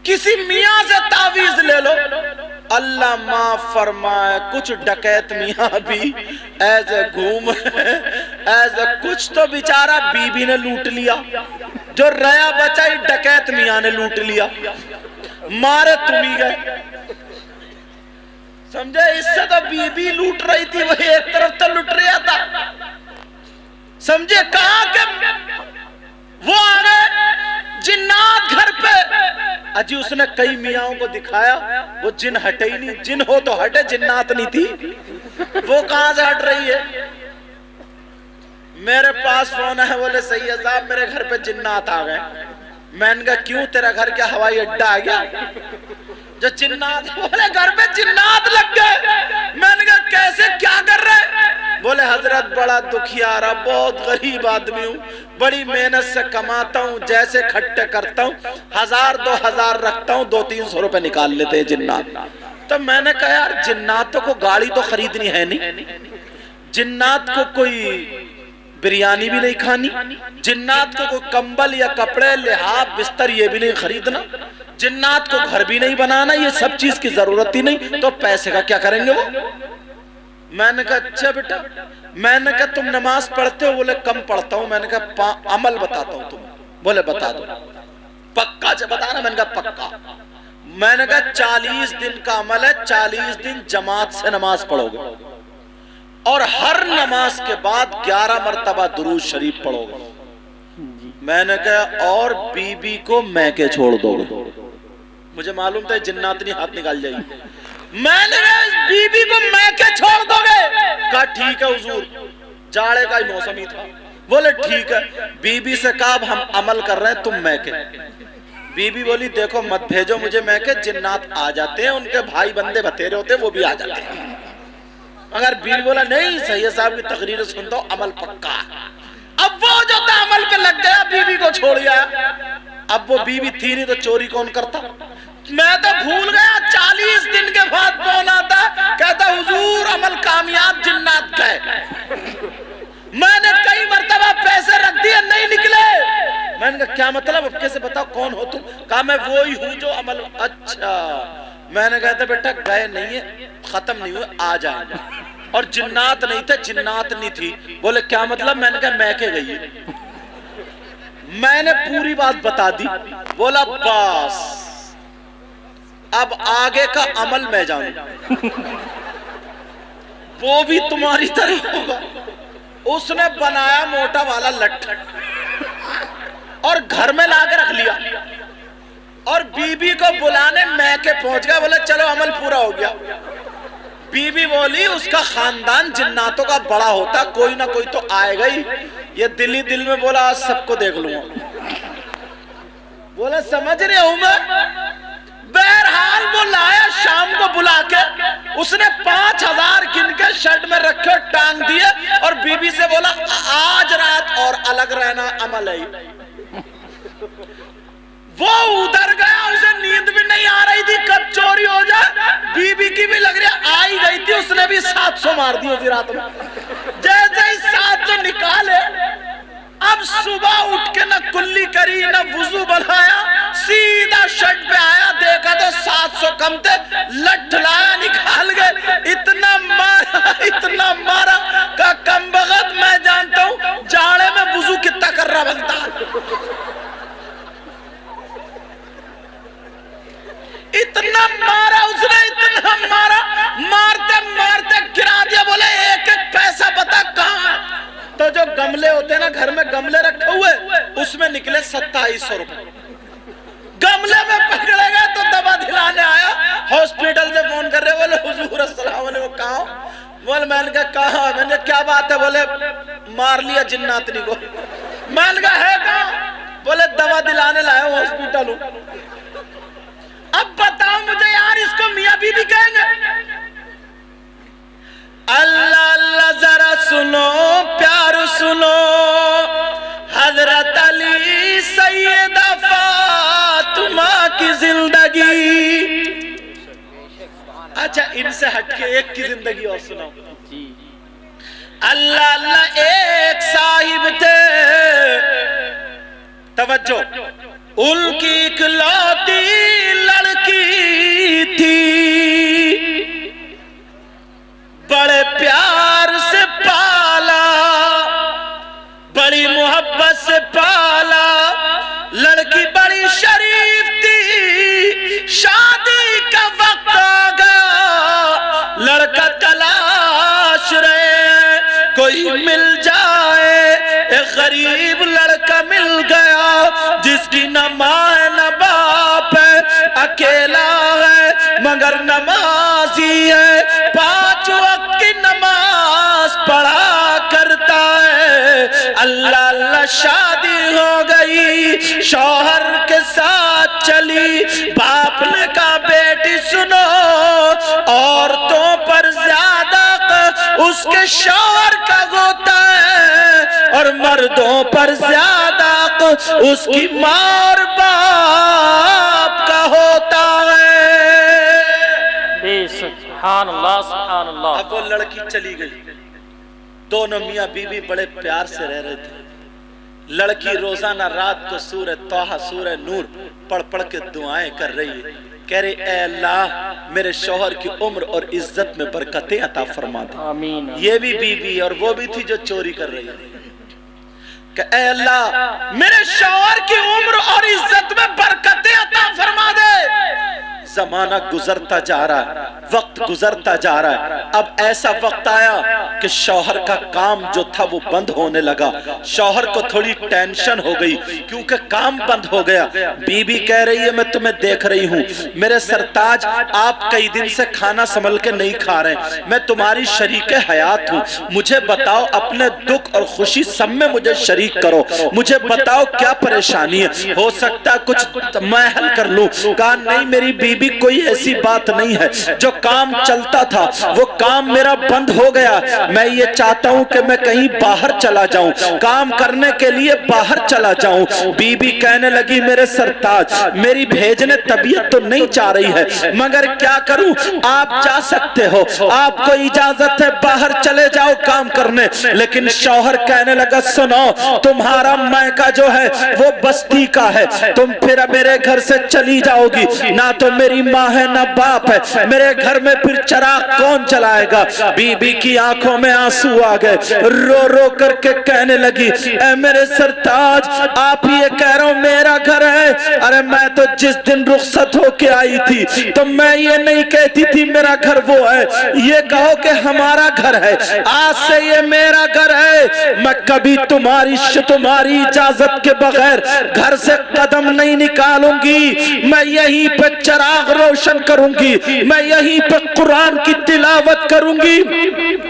کسی میاں سے تعویذ لے لو۔ اللہ معاف فرمائے کچھ ڈکیت میاں بھی ایسے گھوم ایسے، کچھ تو بیچارہ بی بی نے لوٹ لیا، جو ریا بچائی ڈکیت میاں نے لوٹ لیا، مارے تم ہی گئے، سمجھے؟ اس سے تو بی بی لوٹ رہی تھی، وہی ایک طرف تو لوٹ رہا تھا، سمجھے؟ کہا کہ وہ آگئے جنات گھر پہ، اجی اس نے کئی میاں کو دکھایا، وہ جن ہٹے ہی نہیں، جن ہو تو ہٹے، جنات نہیں تھی، وہ کہاں سے ہٹ رہی ہے؟ میرے پاس فون ہے، بولے سید صاحب میرے گھر پہ جنات آ گئے۔ میں نے کہا کیوں، تیرا گھر کیا ہوائی اڈا آ گیا جو جنات؟ بولے گھر پہ جنات لگ گئے۔ میں نے کہا کیسے، کیا کر رہے؟ بولے حضرت بڑا دکھیارا، بہت غریب آدمی ہوں، بڑی محنت سے کماتا ہوں، جیسے کھٹے کرتا ہوں، 1000 2000 رکھتا ہوں، 200-300 روپے نکال لیتے ہیں جنات۔ تو میں نے کہا یار جناتوں کو گاڑی تو خریدنی ہے نہیں، جنات کو کوئی بریانی بھی نہیں کھانی، جنات کو کوئی کمبل یا کپڑے لحاف بستر یہ بھی نہیں خریدنا، جنات کو گھر بھی نہیں بنانا، یہ سب چیز کی ضرورت ہی نہیں، تو پیسے کا کیا کریں گے وہ؟ میں نے کہا اچھا بیٹا، میں نے کہا تم نماز پڑھتے ہو؟ بولے کم پڑھتا ہوں۔ میں نے کہا عمل بتاتا ہوں تمہیں۔ بولے بتا دو۔ پکا بتانا؟ میں نے کہا پکا۔ میں نے کہا 40 دن کا عمل ہے، 40 دن جماعت سے نماز پڑھو گے، اور ہر نماز کے بعد 11 مرتبہ درود شریف پڑھو گے۔ میں نے کہا اور بی بی کو میں کے چھوڑ دو گے؟ مجھے معلوم تھا جنات نہیں ہاتھ نکال جائے گی۔ میں نے کہا بی بی کو میں کے چھوڑ دو گے؟ کہا ٹھیک ہے حضور، جاڑے کا ہی موسم ہی تھا۔ بولے ٹھیک ہے۔ بی بی سے کہا ہم عمل کر رہے ہیں، تم میں کے۔ بی بی بولی دیکھو مت بھیجو مجھے میں کے، جنات آ جاتے ہیں، ان کے بھائی بندے بتیرے ہوتے ہیں، وہ بھی آ جاتے ہیں۔ اگر بی بی بولا نہیں سید صاحب کی تقریر سنتا ہوں، عمل پکا۔ اب وہ جو تھا عمل پہ لگ گیا، بی بی کو چھوڑ گیا۔ اب وہ بی بی تھی نہیں تو چوری کون کرتا؟ میں تو بھول گیا۔ 40 دن کے بعد فون آتا، کہتا حضور عمل کامیاب، جنات گئے۔ میں نے کئی مرتبہ پیسے رکھ دیے، نہیں نکلے۔ میں نے کہا کیا مطلب، اب کیسے بتاؤ کون ہو تم؟ کہا میں وہی ہوں جو عمل۔ اچھا۔ میں نے کہا تھا بیٹا گئے نہیں ہے، ختم نہیں ہوئے، آ جائیں گے۔ اور جنات نہیں تھے، جنات نہیں تھی۔ بولے کیا مطلب؟ میں نے کہا میں کے گئی۔ میں نے پوری بات بتا دی۔ بولا بس اب آگے کا عمل میں جانوں، وہ بھی تمہاری طرح ہوگا۔ اس نے بنایا موٹا والا لٹ اور گھر میں لا کے رکھ لیا، اور بی بی کو بلانے میں کے پہنچ گیا۔ بولے چلو عمل پورا ہو گیا۔ بی بی بولی اس کا خاندان جناتوں کا بڑا ہوتا، کوئی نہ کوئی تو آئے گا ہی۔ یہ دل ہی دل میں بولا آج سب کو دیکھ لوں گا۔ بولا سمجھ رہے ہوں میں۔ بہرحال وہ لایا، شام کو بلا کے اس نے 5000 گن کے شرٹ میں رکھے، ٹانگ دیے، اور بی بی سے بولا آج رات اور الگ رہنا، عمل ہے۔ وہ ادھر گیا، اسے نیند بھی نہیں آ رہی تھی کب چوری ہو جائے، بی بی کی بھی لگ رہی آئی گئی تھی، اس نے بھی 700 مار دی اسی رات میں۔ جیسے ہی 700 نکالے، اب صبح اٹھ کے نہ کلی کری نہ وضو بنایا، سیدھا شرٹ پہ آیا، دیکھا تو 700 کم تھے، لٹ لایا نکال گئے۔ اتنا مارا کہ کم بغت میں جانتا ہوں جاڑے میں وضو کتنا کر رہا بنتا۔ گملے ہوتے ہیں نا گھر میں گملے رکھے ہوئے اس میں نکلے 2700 روپے گملے میں پکڑے گئے تو دوا دلانے آیا ہاسپٹل سے فون کر رہے بولے حضور السلام علیکم کہاں بولے میں نے کہا کہاں میں نے کیا بات ہے بولے مار لیا جناتنی کو میں نے کہا ہے کہاں بولے دوا دلانے لائے ہوں ہاسپٹل اب بتاؤ مجھے یار اس کو میاں بی بی کہیں گے اللہ اللہ ذرا سنو پیار سنو حضرت علی سیدہ فاطمہ کی زندگی اچھا ان سے ہٹ کے ایک کی زندگی اور سنو اللہ اللہ ایک صاحب تھے توجہ ان کی اکلوتی لڑکی تھی بڑے پیار سے پالا بڑی محبت سے پالا لڑکی بڑی شریف تھی شادی کا وقت آ گیا لڑکا تلاش رہے کوئی مل جائے ایک غریب لڑکا مل گیا جس کی نہ ماں ہے نہ باپ ہے اکیلا ہے مگر نمازی ہے 5 وقت کی نماز پڑھا کرتا ہے اللہ اللہ شادی ہو گئی شوہر کے ساتھ چلی باپ نے کہا بیٹی سنو عورتوں پر زیادہ اس کے شوہر کا ہوتا ہے اور مردوں پر زیادہ اس کی ماں اور باپ کا ہوتا ہے سبحان اللہ سبحان اللہ اب وہ لڑکی چلی گئی دونوں میاں بیوی بڑے پیار سے رہ رہے تھے لڑکی روزانہ رات کو سورہ طٰہٰ سورہ نور پڑھ پڑھ کے دعائیں کر رہی ہے کہہ رہے اے اللہ میرے شوہر کی عمر اور عزت میں برکتیں عطا فرما دے آمین یہ بھی بیوی اور وہ بھی تھی جو چوری کر رہی ہے کہ اے اللہ میرے شوہر کی عمر اور عزت میں برکتیں عطا فرما دے زمانہ گزرتا جا رہا ہے وقت گزرتا جا رہا ہے اب ایسا وقت آیا کہ شوہر کا کام جو تھا وہ بند ہونے لگا شوہر کو تھوڑی ٹینشن ہو گئی کیونکہ کام بند ہو گیا بی بی کہہ رہی ہے میں تمہیں دیکھ رہی ہوں میرے سرتاج آپ کئی دن سے کھانا سنبھل کے نہیں کھا رہے میں تمہاری شریک حیات ہوں مجھے بتاؤ اپنے دکھ اور خوشی سب میں مجھے شریک کرو مجھے بتاؤ کیا پریشانی ہے ہو سکتا ہے کچھ میں حل کر لوں کہا نہیں میری بی بی کوئی ایسی بات نہیں ہے جو کام چلتا تھا وہ کام میرا بند ہو گیا میں یہ چاہتا ہوں کہ میں کہیں باہر چلا جاؤں کام کرنے کے لیے باہر چلا جاؤں بی بی کہنے لگی میرے سرتاج میری بھیجنے طبیعت تو نہیں چاہ رہی ہے مگر کیا کروں آپ جا سکتے ہو آپ کو اجازت ہے باہر چلے جاؤ کام کرنے لیکن شوہر کہنے لگا سنو تمہارا مائکہ جو ہے وہ بستی کا ہے تم پھر میرے گھر سے چلی جاؤ گی نہ تو میری ماں ہے نہ باپ ہے میرے گھر میں پھر چراغ کون چلائے گا بی بی کی آنکھوں میں آنسو آ گئے رو رو کر کے کہنے لگی اے میرے سرتاج آپ یہ کہہ رہا ہوں میرا گھر ہے ارے میں تو جس دن رخصت ہو کے آئی تھی تو میں یہ نہیں کہتی تھی میرا گھر وہ ہے یہ کہو کہ ہمارا گھر ہے آج سے یہ میرا گھر ہے میں کبھی تمہاری اجازت کے بغیر گھر سے قدم نہیں نکالوں گی میں یہیں پہ چراغ روشن کروں گی میں یہیں پہ قرآن کی تلاوت کروں گی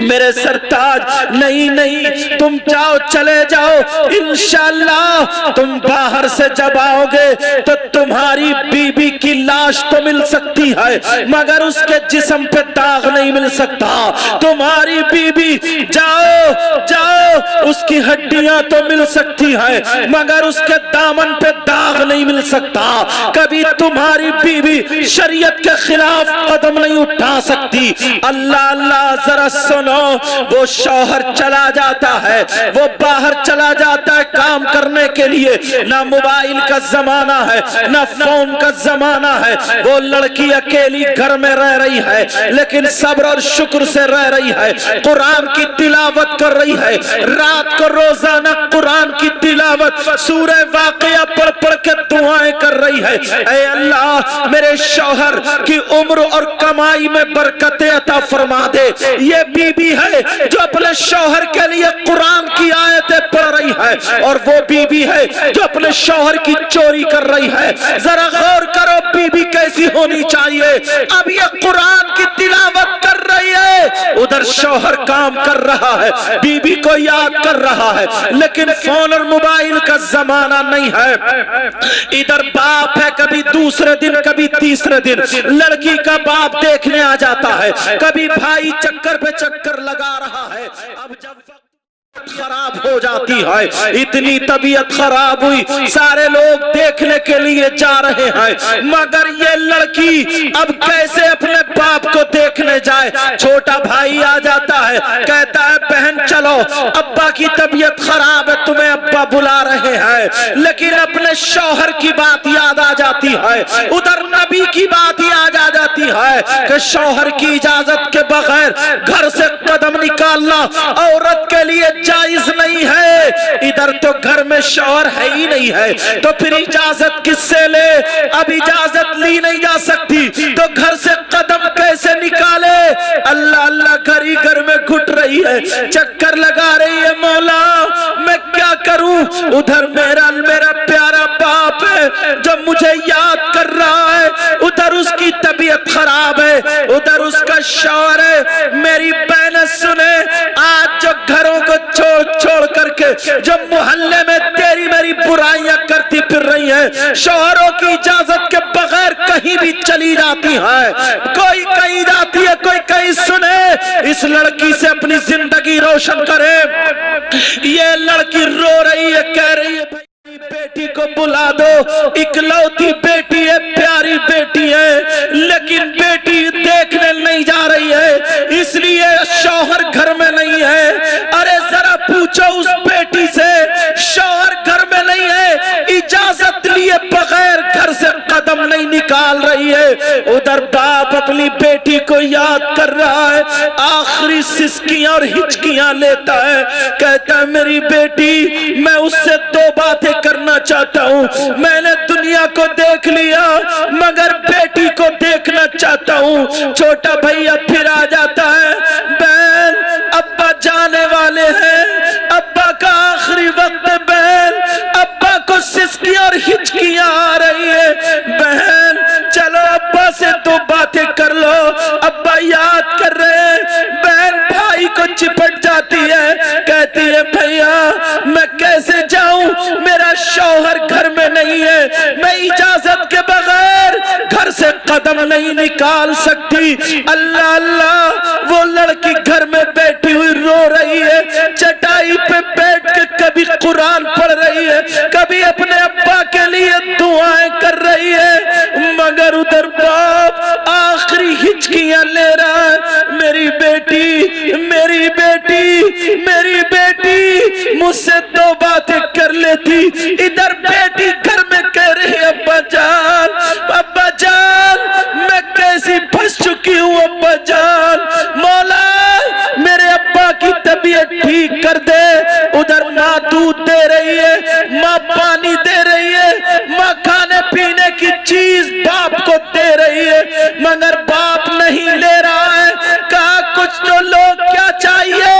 میرے سرتاج نہیں نہیں تم جاؤ چلے جاؤ انشاءاللہ تم باہر سے جب آؤ گے تو تمہاری بی بی کی لاش تو مل سکتی ہے مگر اس کے جسم پہ داغ نہیں مل سکتا تمہاری بی بی جاؤ جاؤ اس کی ہڈیاں تو مل سکتی ہیں مگر اس کے دامن پہ داغ نہیں مل سکتا کبھی تمہاری بی بی شریعت کے خلاف قدم نہیں اٹھا سکتی اللہ اللہ ذرا سنو وہ شوہر چلا جاتا ہے وہ باہر چلا جاتا ہے کام کرنے کے لیے نہ موبائل کا زمانہ ہے نہ فون کا زمانہ ہے وہ لڑکی اکیلی گھر میں رہ رہی ہے لیکن صبر اور شکر سے رہ رہی ہے قرآن کی تلاوت کر رہی ہے رات کو روزانہ قرآن کی تلاوت سورہ واقعہ پڑھ پڑھ کے دعائیں کر رہی ہے اے اللہ میرے شوہر کی عمر اور کمائی میں برکتیں عطا فرما دے۔ یہ بیوی ہے جو اپنے شوہر کے لیے قرآن کی آیتیں پڑھ رہی ہے، اور وہ بیوی ہے جو اپنے شوہر کی چوری کر رہی ہے۔ ذرا غور کرو بیوی کیسی ہونی چاہیے۔ اب یہ قرآن کی تلاوت کر رہی ہے، ادھر شوہر کام کر رہا ہے، بیوی کو یاد کر رہا ہے، لیکن فون اور موبائل کا زمانہ نہیں ہے۔ ادھر باپ ہے، کبھی دوسرے دن کبھی تیسرے دن لڑکی کا باپ دیکھنے آ جاتا ہے، کبھی بھائی چکر پہ چکر لگا رہا ہے۔ اب جب خراب ہو جاتی ہے، اتنی طبیعت خراب ہوئی، سارے لوگ دیکھنے کے لیے جا رہے ہیں، مگر یہ لڑکی اب کیسے اپنے باپ کو دیکھنے جائے؟ چھوٹا بھائی آ جاتا ہے، کہتا ہے بہن چلو، ابا کی طبیعت خراب ہے، تمہیں ابا بلا رہے ہیں۔ لیکن اپنے شوہر کی بات یاد آ جاتی ہے، ادھر نبی کی بات یاد آ جاتی ہے کہ شوہر کی اجازت کے بغیر گھر سے قدم نکالنا عورت کے لیے جائز نہیں ہے۔ ادھر تو گھر میں شوہر ہے ہی نہیں ہے، تو پھر اجازت کس سے لے؟ اب اجازت لی نہیں جا سکتی تو گھر سے قدم کیسے نکالے؟ اللہ اللہ گھر ہی گھر میں گھٹ رہی ہے، چکر لگا رہی ہے، مولا میں کیا کروں؟ ادھر میرا پیارا باپ ہے جو مجھے یاد کر رہا ہے، ادھر اس کی طبیعت خراب ہے، ادھر اس کا شوہر ہے۔ میری بہنیں سنے، آج جو گھروں کو چھوڑ کر کے جو محلے میں تیری میری برائیاں کرتی پھر رہی ہیں، شوہروں کی اجازت کے بغیر کہیں بھی چلی جاتی ہیں، کوئی کہیں جاتی ہے، کوئی کہیں سنے، اس لڑکی سے اپنی زندگی روشن کرے۔ یہ لڑکی رو رہی ہے، کہہ رہی ہے بیٹی کو بلا دو، اکلوتی بیٹی ہے، پیاری بیٹی ہے، لیکن بیٹی دیکھنے نہیں جا رہی ہے، اس لیے شوہر گھر میں نہیں ہے۔ ارے ذرا پوچھو اس بیٹی سے، شوہر گھر میں نہیں ہے، اجازت لیے بغیر گھر سے قدم نہیں نکال رہی ہے۔ ادھر باپ اپنی بیٹی کو یاد کر رہا ہے، آخری سسکیاں اور ہچکیاں لیتا ہے، کہتا ہے میری بیٹی، میں اس سے دو باتیں کرنا چاہتا ہوں، میں نے دنیا کو دیکھ لیا مگر بیٹی کو دیکھنا چاہتا ہوں۔ چھوٹا بھیا پھر آ جاتا ہے، بہن ابا جانے والے ہیں، ابا کا آخری وقت ہے، بہن ابا کو سسکیاں اور ہچکیاں آ رہی ہے، بہن چلو ابا سے دو باتیں کر لو، ابا یاد کر رہے ہیں۔ بہن بھائی کو چپٹ جاتی ہے، کہتی ہے بھیا میں کیسے جاؤں، میرا شوہر گھر میں نہیں ہے، میں اجازت کے بغیر گھر سے قدم نہیں نکال سکتی۔ اللہ اللہ، وہ لڑکی گھر میں بیٹھی ہوئی رو رہی ہے، چٹائی پہ بیٹھ کے کبھی قرآن پڑھ رہی ہے، کبھی اپنے ابا کے لیے دعائیں کر رہی ہے، مگر ادھر باپ آخری ہچکیاں لے رہا ہے، میری بیٹی میری بیٹی میری بیٹی مجھ سے دو باتیں کر لیتی۔ ادھر بیٹی گھر میں کہہ رہی ہے ابا جان میں کیسی پھنس چکی ہوں، ابا جان مولا میرے ابا کی طبیعت ٹھیک کر دے۔ ادھر ماں دودھ دے رہی ہے، ماں پانی دے رہی ہے، ماں کھانے پینے کی چیز باپ کو دے رہی ہے، مگر باپ نہیں لے رہا ہے۔ کہا کچھ تو لوگ کیا چاہیے،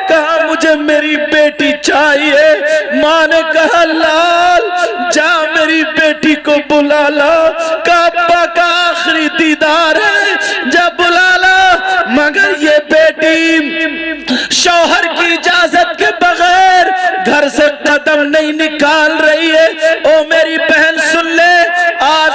کہا مجھے میری بیٹی چاہیے۔ ماں نے کہا لال جا میری بیٹی کو بلا لا، کہا ابا کا آخری دیدار ہے، جا بلا لا، مگر یہ بیٹی شوہر کی اجازت کے بغیر گھر سے قدم نہیں نکال رہی ہے۔ او میری بہن سن لے، آج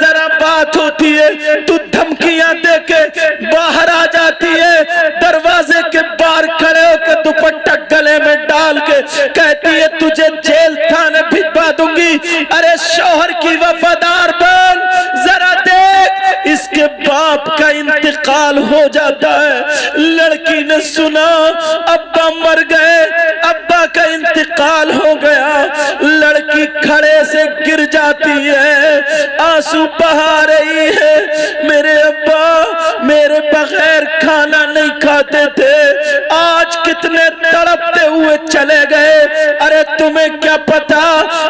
ذرا بات ہوتی ہے تو دھمکیاں دے کے باہر آ جاتی ہے، دروازے کے باہر کھڑے ہو کے دوپٹہ گلے میں ڈال کے کہتی ہے تجھے جیل تھانے بھجوا دوں گی۔ ارے شوہر کی وفادار بن، ذرا دیکھ اس کے باپ کا انتقال ہو جاتا ہے۔ لڑکی نے سنا ابا مر گئے، ابا کا انتقال ہو گیا، لڑکی کھڑے سے گر جاتی ہے، آنسو بہا رہی ہے، میرے ابا میرے بغیر کھانا نہیں کھاتے تھے، آج کتنے تڑپتے ہوئے چلے گئے۔ ارے تمہیں کیا پتا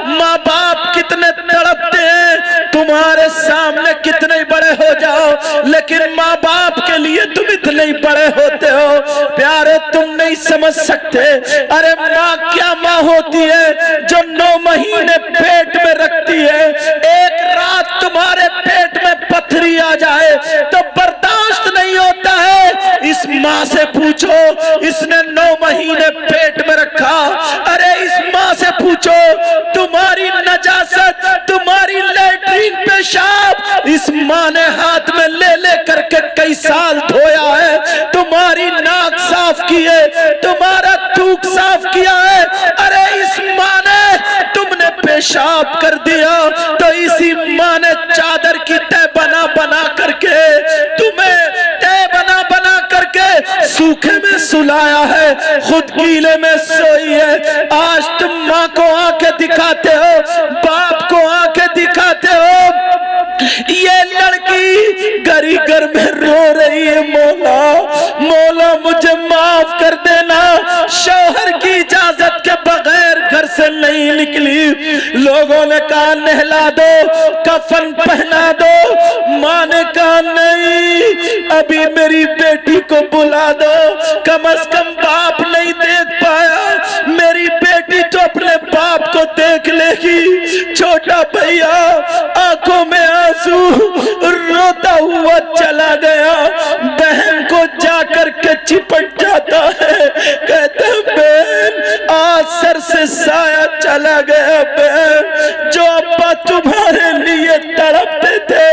ماں باپ کتنے تڑپتے ہیں، تمہارے سامنے کتنے بڑے ہو جاؤ، لیکن ماں باپ کے لیے تم اتنے ہی بڑے ہوتے ہو۔ پیارے تم نہیں سمجھ سکتے، ارے ماں کیا ماں ہوتی ہے جو 9 مہینے پیٹ میں رکھتی ہے۔ ایک رات تمہارے پیٹ میں پتھری آ جائے تو برداشت نہیں ہوتا ہے۔ اس ماں سے پوچھو، اس نے 9 مہینے پیٹ میں رکھا۔ ارے اس ماں سے پوچھو، تمہاری نجاست، تمہاری لیٹرین پیشاب اس ماں نے ہاتھ میں لے لے کر کے کئی سال دھویا ہے، تمہاری ناک صاف کی ہے، تمہارا تھوک صاف کیا ہے۔ ارے اس ماں نے، تم نے پیشاب کر دیا تو اسی ماں نے چادر کی تہ بنا بنا کر کے تمہیں تہ بنا بنا کر کے سوکھے میں سلایا ہے، خود گیلے میں سوئی ہے۔ آج تم ماں کو آنکھیں دکھاتے ہو، باپ کو آنکھیں دکھاتے ہو، یہ لڑکی گھری گھر میں رو رہی ہے، مولا مولا مجھے معاف کر دینا، شوہر کی اجازت کے بغیر گھر سے نہیں نکلی۔ لوگوں نے کہا نہلا دو، کفن پہنا دو، ماں نے کہا نہیں، ابھی میری بیٹی کو بلا دو، کم از کم باپ نہیں دیکھ پایا، میری بیٹی تو اپنے باپ کو دیکھ لے گی۔ چھوٹا بھیا آنکھوں میں آنسو روتا ہوا چلا گیا، بہن کو جا کر کے چپٹ جاتا ہے، کہتے ہیں بہن آج سر سے سایہ چلا گیا، بہن جو ابا تمہارے لیے تڑپتے تھے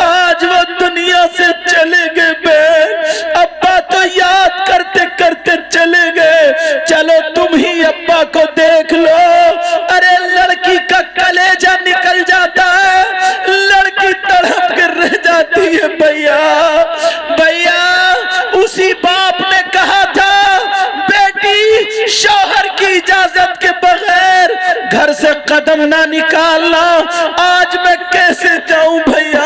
آج وہ دنیا سے چلے گئے، بہن ابا تو یاد کرتے کرتے چلے گئے، چلو تم ہی ابا کو دیکھ لو۔ ارے لڑکی کا کلیجہ نکل جاتا ہے، لڑکی تڑپ کر رہ جاتی ہے۔ بھیا بھیا اسی باپ نے کہا تھا بیٹی شوہر کی اجازت کے بغیر گھر سے قدم نہ نکالنا، آج میں کیسے جاؤں بھیا،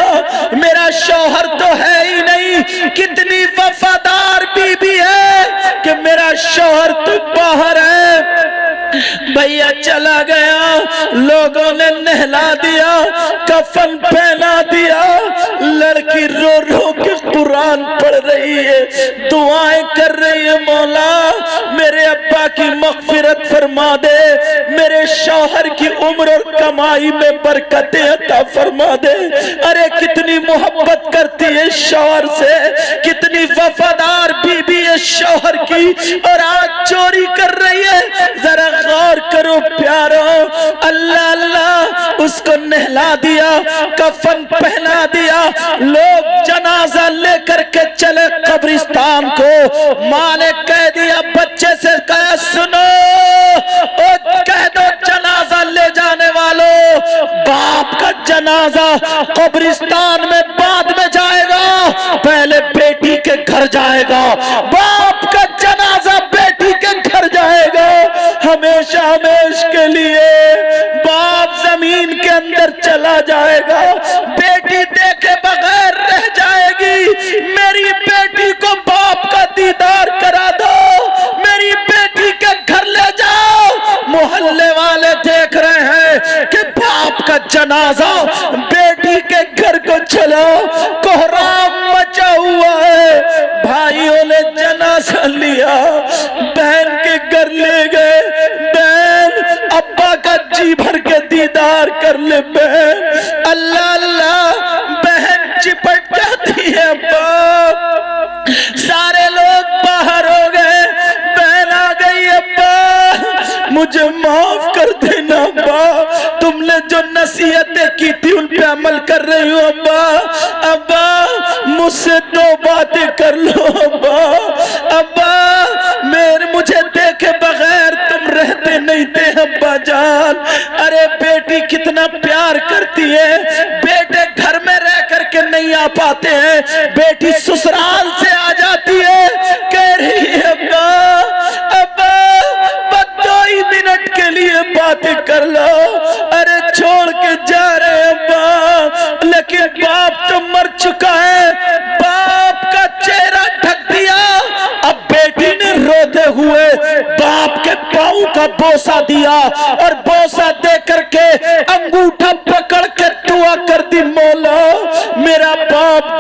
میرا شوہر تو ہے ہی نہیں، کتنی وفادار بیوی ہے کہ میرا شوہر تو باہر ہے۔ بھیا چلا گیا، لوگوں نے نہلا دیا، کفن پہنا دیا، لڑکی رو رو کے قرآن پڑھ رہی ہے، دعائیں کر رہی ہے، مولا میرے ابا کی مغفرت فرما دے، میرے شوہر کی عمر اور کمائی میں برکتیں عطا فرما دے۔ ارے کتنی محبت کرتی ہے شوہر سے، کتنی وفادار بیوی ہے شوہر کی، اور آج چوری کر رہی ہے۔ ذرا غور کرو پیارو، اللہ اللہ اس کو نہلا دیا، کفن پہنا دیا، لوگ جنازہ لے کر کے چلے قبرستان کو۔ ماں نے کہہ دیا بچے سے، کہا سنو کہہ دو جنازہ لے جانے والوں، باپ کا جنازہ قبرستان میں بعد میں جائے گا، پہلے بیٹی کے گھر جائے گا، باپ کا جنازہ بیٹی کے گھر جائے گا، ہمیشہ ہمیش کے لیے باپ زمین کے اندر چلا جائے گا، بیٹی دیکھے بغیر رہ جائے گی۔ میری بیٹی کو باپ کا دیدار کرا دو، میری بیٹی کے گھر لے جاؤ۔ محلے والے دیکھ رہے ہیں کہ باپ کا جنازہ بیٹی کے گھر کو چلا، کوہرام مچا ہوا ہے، بھائیوں نے جنازہ لیا، بہن کے گھر لے گئے، بہن ابا کا جی بھر کے دیدار کر لے، بہن اللہ اللہ بہن چپٹ جاتی ہے، ابا سارے لوگ باہر ہو گئے، بہن آ گئی، ابا مجھے معاف کر دینا، ابا تم نے جو نصیحتیں کی تھی ان پہ عمل کر رہی ہوں، ابا ابا مجھ سے 2 باتیں کر لو، ابا ابا مجھے دیکھے بغیر تم رہتے نہیں تھے، ابا جان۔ ارے بیٹی کتنا پیار کرتی ہے، بیٹے گھر میں رہ کر کے نہیں آ پاتے ہیں، بیٹی سسرال سے آ جاتی ہے، کہہ رہی ہے ابا ابا بس 2 ہی منٹ کے لیے باتیں کر لو، ارے چھوڑ کے جا رہے ابا، لیکن باپ تو مر چکا ہے، باپ کا چہرہ ڈھک دیا۔ اب بیٹی نے روتے ہوئے باپ کے پاؤں کا بوسہ دیا، اور بوسہ دے کر کے انگوٹھا پکڑ کے دعا کر دی، مولا میرا باپ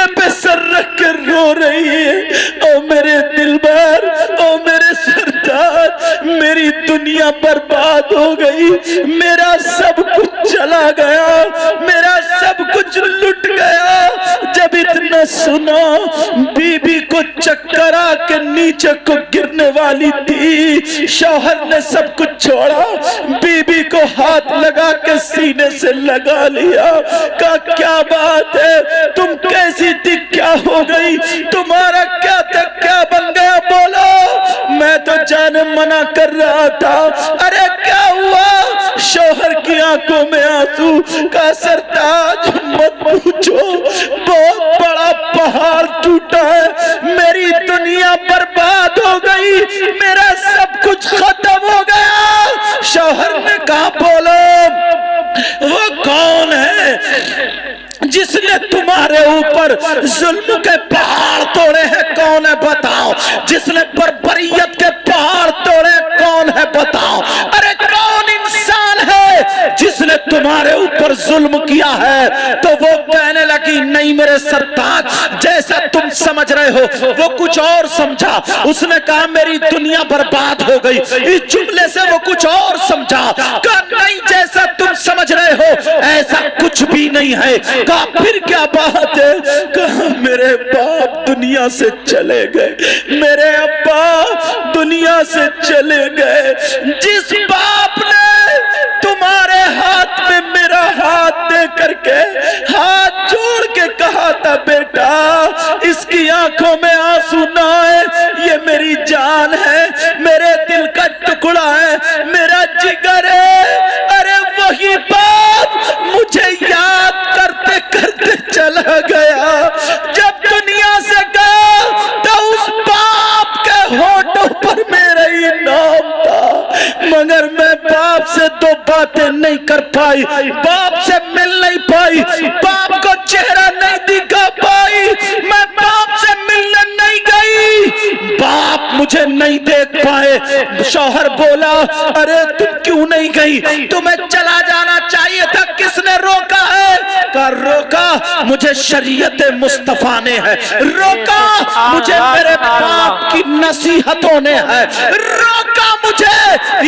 سینے پہ سر رکھ کے رو رہی ہے، او میرے دلبر، او میرے سردار، میری دنیا برباد ہو گئی، میرا سب کچھ چلا گیا، میرا سب کچھ لٹ گیا۔ جب اتنا سنا، بی بی کو چکر آ کے نیچے کو گرنے والی تھی، شوہر نے سب کچھ چھوڑا، بی بی کو ہاتھ لگا کے سینے سے لگا لیا، کہا کیا بات ہے، تم کیسی تھی، کیا ہو گئی، تمہارا کیا تھا، کیا بن گیا، بولو۔ میں تو جانے منع کر رہا تھا۔ ارے کیا ہوا؟ شوہر کی آنکھوں میں آنسو، کہا سرتاج مت پوچھو، بہت بڑا پہاڑ ٹوٹا ہے، میری دنیا برباد ہو گئی، میرا سب کچھ ختم ہو گیا۔ شوہر نے کہا بولو وہ کون ہے جس نے تمہارے اوپر ظلم کے پہاڑ توڑے ہیں، کون ہے بتاؤ، جس نے بربریت کے پہاڑ توڑے کون ہے بتاؤ، ارے کون انسان ہے جس نے تمہارے اوپر ظلم کیا ہے؟ تو وہ کہنے لگی نہیں میرے سرتاج، جیسا تم سمجھ رہے ہو وہ کچھ اور سمجھا۔ اس نے کہا میری دنیا برباد ہو گئی، اس جملے سے وہ کچھ اور سمجھا، کہا نہیں جیسا تم سمجھ رہے ہو ایسا کچھ بھی نہیں ہے۔ کہا پھر کیا بات ہے؟ کہا میرے باپ دنیا سے چلے گئے، میرے ابا دنیا سے چلے گئے، جس باپ نے تمہارے ہاتھ میں میرا ہاتھ دے کر کے ہاتھ جوڑ کے کہا تھا بیٹا اس کی آنکھوں میں آنسو نہ آئے، یہ میری جان ہے، میرے دل کا ٹکڑا ہے، میرا جگر ہے، ارے وہی باپ مجھے یاد کرتے کرتے چلا گیا۔ جب دنیا سے گیا تو اس باپ کے ہونٹوں پر میرا ہی نام تھا، مگر میں باپ سے دو باتیں نہیں کر پائی، باپ سے مل نہیں پائی، باپ کو چہرہ نہیں دکھا پائی، میں باپ سے ملنے نہیں گئی، باپ مجھے نہیں دیکھ پائے۔ شوہر بولا ارے تم کیوں نہیں گئی، تمہیں چلا جانا چاہیے تھا، کس نے روکا ہے؟ کہا روکا مجھے شریعت مصطفیٰ نے ہے، روکا مجھے میرے باپ کی نصیحتوں نے ہے، روکا مجھے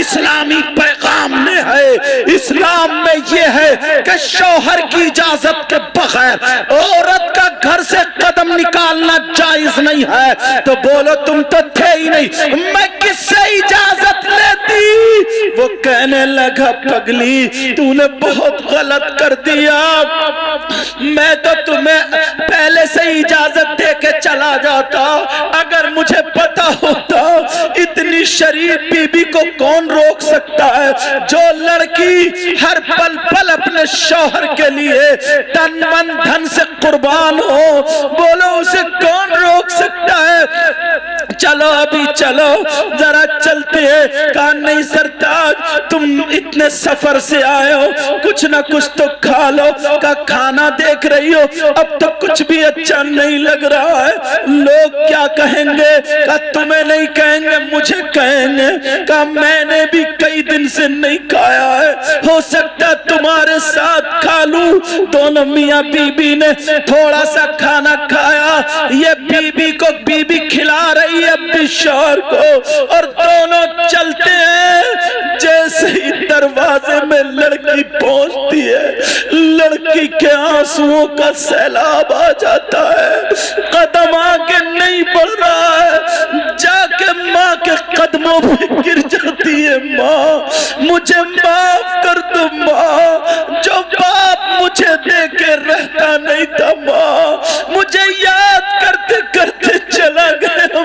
اسلامی پیغام نے ہے۔ اسلام میں یہ ہے کہ شوہر کی اجازت کے بغیر عورت کا گھر سے قدم نکالنا جائز نہیں ہے۔ تو بولو تم تو تھے ہی نہیں، میں کس سے اجازت لیتی؟ وہ کہنے لگا پگلی تو نے بہت غلط کر دیا، میں تو تمہیں پہلے سے اجازت دے کے چلا جاتا، اگر مجھے پتا ہوتا اتنی شریف بی بی کو کون روک سکتا ہے، جو لڑکی ہر پل پل اپنے شوہر کے لیے تن من دھن سے قربان ہو، بولو اسے کون روک سکتا ہے؟ چلو ابھی چلو ذرا چلتے ہیں۔ کہا نہیں سرتاج تم اتنے سفر سے آئے ہو، کچھ نہ کچھ تو کھا لو۔ کہا کھانا دیکھ رہی ہو اب تو کچھ بھی اچھا نہیں لگ رہا ہے، لوگ کیا کہیں گے؟ کہا تمہیں نہیں کہیں گے مجھے کہیں گے۔ کہا میں نے بھی کئی دن سے نہیں کھایا ہے، ہو سکتا تمہارے ساتھ کھا لوں۔ دونوں میاں بی بی نے تھوڑا سا کھانا کھایا، یہ بی بی کو بی بی کھلا رہی ہے اپنے شوہر کو، اور دونوں چلتے ہیں۔ جیسے ہی دروازے میں لڑکی پہنچتی ہے، لڑکی کے آنسوؤں کا سیلاب آ جاتا ہے، قدم آگے نہیں بڑھ رہا ہے، جا کے ماں کے قدموں پہ گر جاتی ہے، ماں مجھے معاف کر دو، ماں جو باپ مجھے دے کے رہتا نہیں تھا، ماں مجھے یاد کرتے کرتے چلا گیا،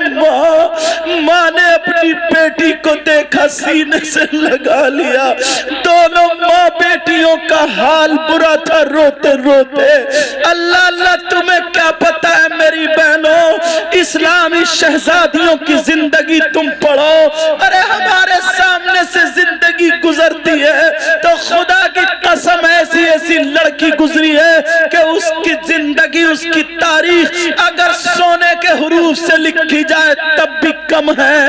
ماں نے اپنی بیٹی کو دیکھا سینے سے لگا لیا۔ دونوں ماں بیٹیوں کا حال برا تھا، روتے روتے۔ اللہ اللہ تمہیں کیا پتا ہے میری بہنوں، اسلامی شہزادیوں کی زندگی تم پڑھو، ارے ہمارے سامنے سے زندگی گزرتی ہے تو خدا کی قسم ایسی ایسی لڑکی گزری ہے کہ اس کی زندگی، اس کی تاریخ اگر سونے کے حروف سے لکھی جائے تب بھی کم ہے۔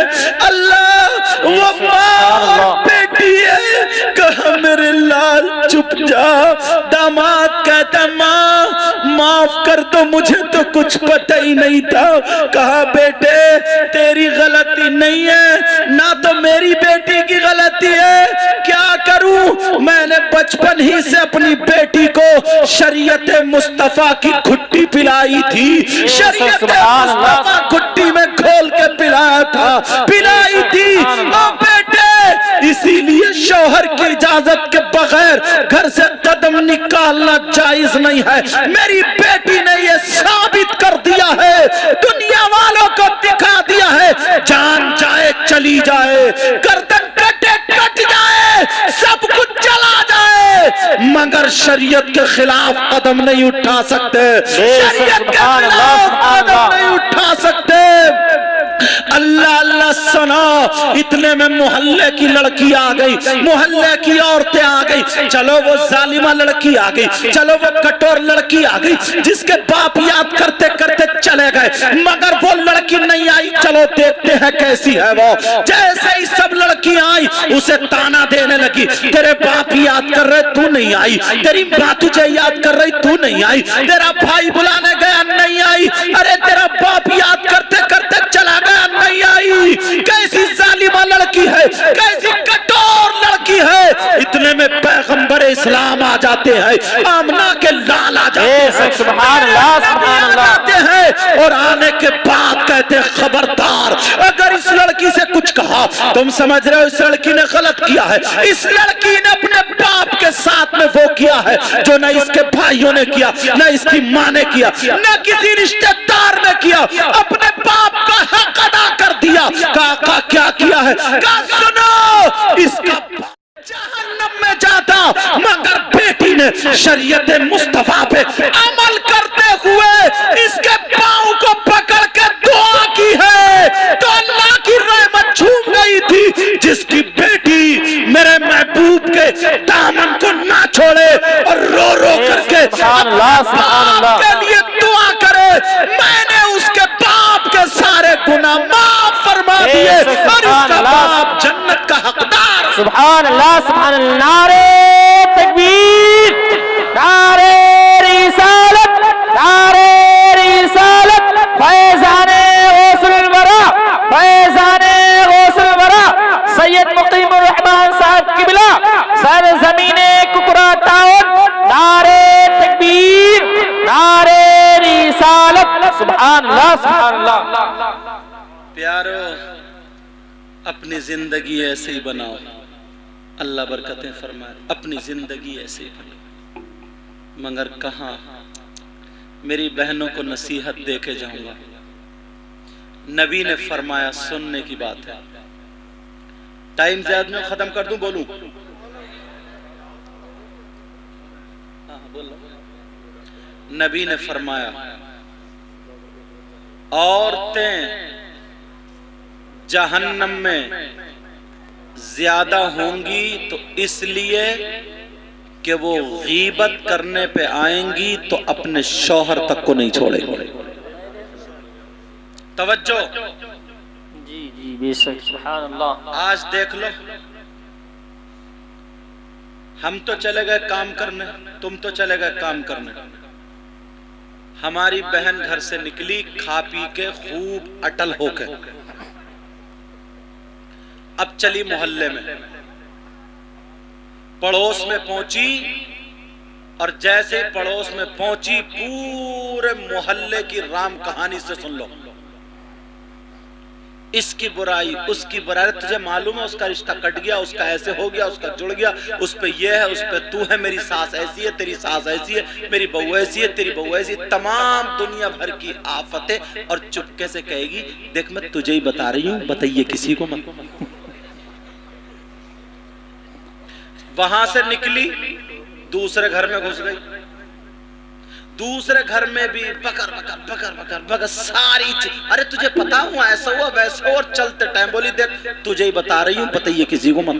اللہ وہ ماں اور بیٹی ہے، کہا میرے لال چپ جا۔ داماد کہتا ماں معاف کر دو تو مجھے تو کچھ پتہ ہی نہیں تھا۔ کہا بیٹے تیری غلطی نہیں ہے نہ تو میری بیٹی کی غلطی ہے، کیا کروں میں نے بچپن ہی سے اپنی بیٹی کو شریعت مصطفیٰ کی گھٹی پلائی تھی، شریعت مصطفیٰ گھٹی میں کھول کے پلایا تھا، پلائی تھی۔ اور بیٹے اسی لیے شوہر کی اجازت کے بغیر گھر سے قدم نکالنا جائز نہیں ہے۔ میری بیٹی نے یہ ثابت کر دیا ہے، دنیا والوں کو دکھا دیا ہے، جان جائے چلی جائے، گردن کٹے کٹ جائے، سب کچھ چلا جائے، مگر شریعت کے خلاف قدم نہیں اٹھا سکتے، شریعت کے خلاف قدم نہیں اٹھا سکتے۔ اللہ اللہ سنا، اتنے میں محلے کی لڑکی آ گئی، محلے کی عورتیں آ گئی، چلو وہ ظالمہ لڑکی آ گئی، چلو وہ کٹور لڑکی آ گئی جس کے باپ یاد کرتے کرتے چلے گئے، مگر وہ لڑکی نہیں آئی، چلو دیکھتے ہیں کیسی ہے وہ۔ جیسے ہی سب لڑکی آئی اسے تانا دینے لگی، تیرے باپ یاد کر رہے تو نہیں آئی، تیری ماں تجھے یاد کر رہی تو نہیں آئی، تیرا بھائی بلانے گیا نہیں آئی، ارے تیرا باپ یاد کرتے کرتے چلا گیا نہیں آئی۔ کیسی ظالمہ لڑکی ہے، کیسی کٹور لڑکی ہے۔ اتنے میں پیغمبر اسلام آ جاتے ہیں، آمنہ کے لال آ جاتے ہیں، سبحان اللہ سبحان اللہ، اور آنے کے بعد کہتے ہیں خبردار اگر اس لڑکی سے کچھ کہا، تم سمجھ رہے ہو اس لڑکی نے غلط کیا ہے، اس لڑکی نے اپنے باپ کے ساتھ میں وہ کیا ہے جو نہ اس کے بھائیوں نے کیا، نہ اس کی ماں نے کیا، نہ کسی رشتہ دار نے کیا، اپنے باپ کا حق ادا کر دیا۔ کہا کیا کیا ہے؟ کہا سنو اس کا جہنم میں جاتا، مگر بیٹی نے شریعت مصطفیٰ پہ عمل کرتے ہوئے اس کے پاؤں کو پکڑ کے دعا کی ہے، تو اللہ کی رحمت جھوم گئی تھی۔ جس کی بیٹی میرے محبوب کے دامن کو نہ چھوڑے اور رو رو کر کے باپ کے لیے دعا کرے، میں نے اس کے باپ کے سارے گناہ معاف فرما دیے اور اس کا باپ جنت کا حقدار۔ سبحان اللہ سبحان اللہ، نعرے تکبیر، نعرے رسالت، نعرے رسالت، فیضان غوث الورا، فیضان غوث الورا سید مقیم الرحمن صاحب قبلہ، سر زمین ککرا ٹاؤن، نعرے تکبیر، نعرے رسالت، سبحان اللہ سبحان اللہ۔ پیارو اپنی زندگی ایسے ہی بناؤ، اللہ برکتیں فرمائے، اپنی زندگی ایسے ہی بناؤ، مگر کہاں میری بہنوں کو نصیحت دے کے جاؤں گا۔ نبی نے فرمایا سننے کی بات ہے، ٹائم زیادہ میں ختم کر دوں بولوں؟ نبی نے فرمایا عورتیں جہنم میں زیادہ ہوں گی تو اس لیے کہ وہ غیبت کرنے پہ آئیں گی تو اپنے شوہر تک کو نہیں چھوڑیں گے۔ توجہ، جی جی بے شک، سبحان اللہ۔ آج دیکھ لو، ہم تو چلے گئے کام کرنے، تم تو چلے گئے کام کرنے، ہماری بہن گھر سے نکلی کھا پی کے خوب اٹل ہو کے، اب چلی محلے میں، پڑوس میں پہنچی، اور جیسے پڑوس میں پہنچی پورے محلے کی رام کہانی سے سن لو، اس کی برائی اس کی برائی، تجھے معلوم ہے اس کا رشتہ کٹ گیا، اس کا ایسے ہو گیا، اس کا جڑ گیا، اس پہ یہ ہے، اس پہ تو ہے، میری ساس ایسی ہے، تیری ساس ایسی ہے، میری بہو ایسی ہے، تیری بہو ایسی ہے، تمام دنیا بھر کی آفتیں، اور چپکے سے کہے گی دیکھ میں تجھے ہی بتا رہی ہوں، بتائیے کسی کو مت۔ وہاں سے نکلی دوسرے گھر میں گھس گئی، دوسرے گھر میں بھی بکر بکر بکر بکر بکر ساری ارے تجھے پتا ہوا ایسا ہوا ویسا ہوا، اور چلتے ٹائم بولی دیکھ تجھے ہی بتا رہی ہوں، بتائیے کسی کو مت۔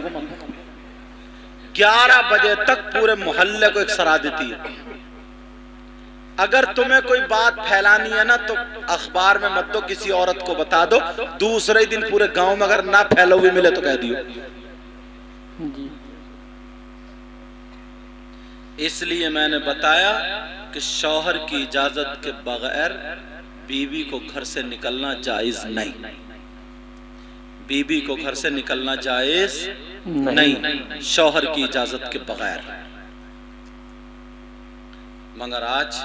11 بجے تک پورے محلے کو ایک سرا دیتی ہے۔ اگر تمہیں کوئی بات پھیلانی ہے نا تو اخبار میں مت دو، کسی عورت کو بتا دو، دوسرے دن پورے گاؤں میں اگر نہ پھیلو ہوئی ملے تو کہہ دیو۔ اس لیے میں نے بتایا کہ شوہر کی اجازت کے بغیر بیوی کو گھر سے نکلنا جائز نہیں، بیوی کو گھر سے نکلنا جائز نہیں شوہر کی اجازت کے بغیر۔ مگر آج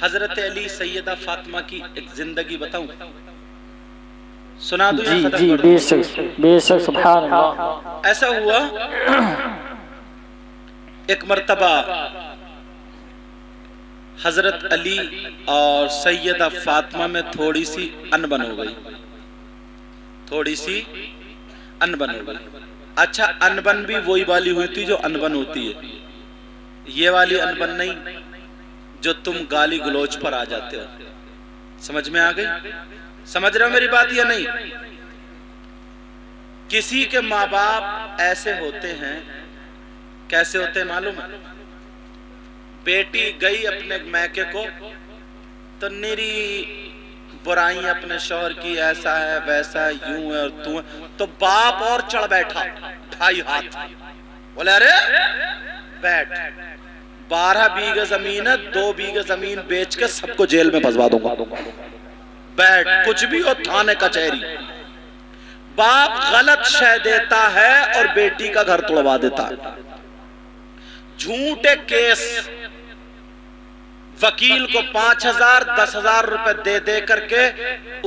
حضرت علی سیدہ فاطمہ کی ایک زندگی بتاؤں، سنا دوں یا ختم کر دوں؟ بے شک سبحان اللہ۔ ایسا ہوا ایک مرتبہ حضرت علی اور سیدہ فاطمہ میں تھوڑی سی انبن ہو گئی، تھوڑی سی انبن ہو گئی۔ اچھا انبن بھی وہی والی ہوئی تھی جو انبن ہوتی ہے، یہ والی انبن نہیں جو تم گالی گلوچ پر آ جاتے ہو۔ سمجھ میں آ گئی؟ سمجھ رہے ہو میری بات یا نہیں؟ کسی کے ماں باپ ایسے ہوتے ہیں، کیسے ہوتے ہیں معلوم ہے؟ بیٹی گئی اپنے میکے کو تو نری برائیں اپنے شوہر کی، ایسا ہے ویسا ہے یوں ہے اور تو ہے، تو باپ اور چڑھ بیٹھا ڈھائی ہاتھ، بولے ارے بیٹھ، 12 بیگھے زمین ہے، 2 بیگھے زمین بیچ کے سب کو جیل میں پھنسوا دوں گا، بیٹھ کچھ بھی ہو تھانے کچہری۔ باپ غلط شے دیتا ہے اور بیٹی کا گھر توڑوا دیتا ہے۔ جھوٹے کیس وکیل کو 5,000 10,000 روپے دے دے کر کے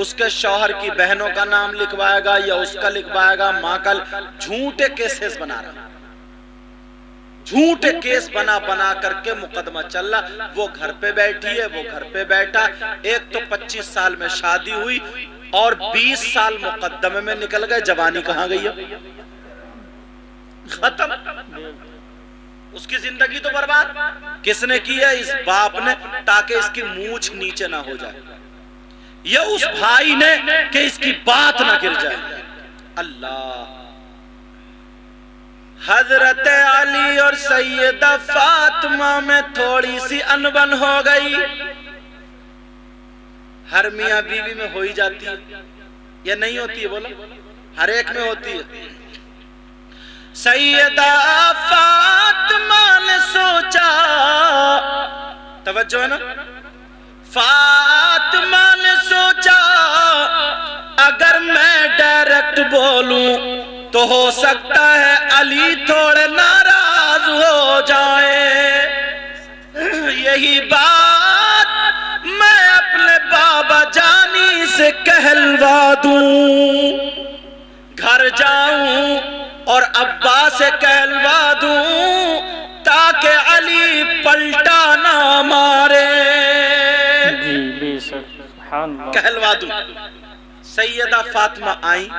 اس کے شوہر کی بہنوں کا نام لکھوائے گا یا اس کا لکھوائے گا، ماں کا، جھوٹے کیسز بنا رہا، جھوٹے کیس بنا بنا کر کے مقدمہ چل رہا۔ وہ گھر پہ بیٹھی ہے، وہ گھر پہ بیٹھا، ایک تو 25 سال میں شادی ہوئی اور 20 سال مقدمے میں نکل گئے، جوانی کہاں گئی ہے؟ ختم۔ اس کی زندگی تو برباد۔ کس نے کی ہے؟ اس باپ نے، تاکہ اس کی مونچھ نیچے نہ ہو جائے، یا اس بھائی نے کہ اس کی بات نہ گر جائے۔ اللہ، حضرت علی اور سیدہ فاطمہ میں تھوڑی سی انبن ہو گئی۔ ہر میاں بیوی میں ہو ہی جاتی ہے یا نہیں ہوتی ہے؟ بولو، ہر ایک میں ہوتی ہے۔ سیدہ فاطمہ نے سوچا، توجہ ہے نا، فاطمہ نے سوچا اگر میں ڈائریکٹ بولوں تو ہو سکتا ہے علی تھوڑے ناراض ہو جائے، یہی بات میں اپنے بابا جانی سے کہلوا دوں، گھر جاؤں اور ابا سے کہلوا دوں تاکہ علی پلٹا نہ مارے، کہلوا دوں۔ سیدہ فاطمہ آئیں،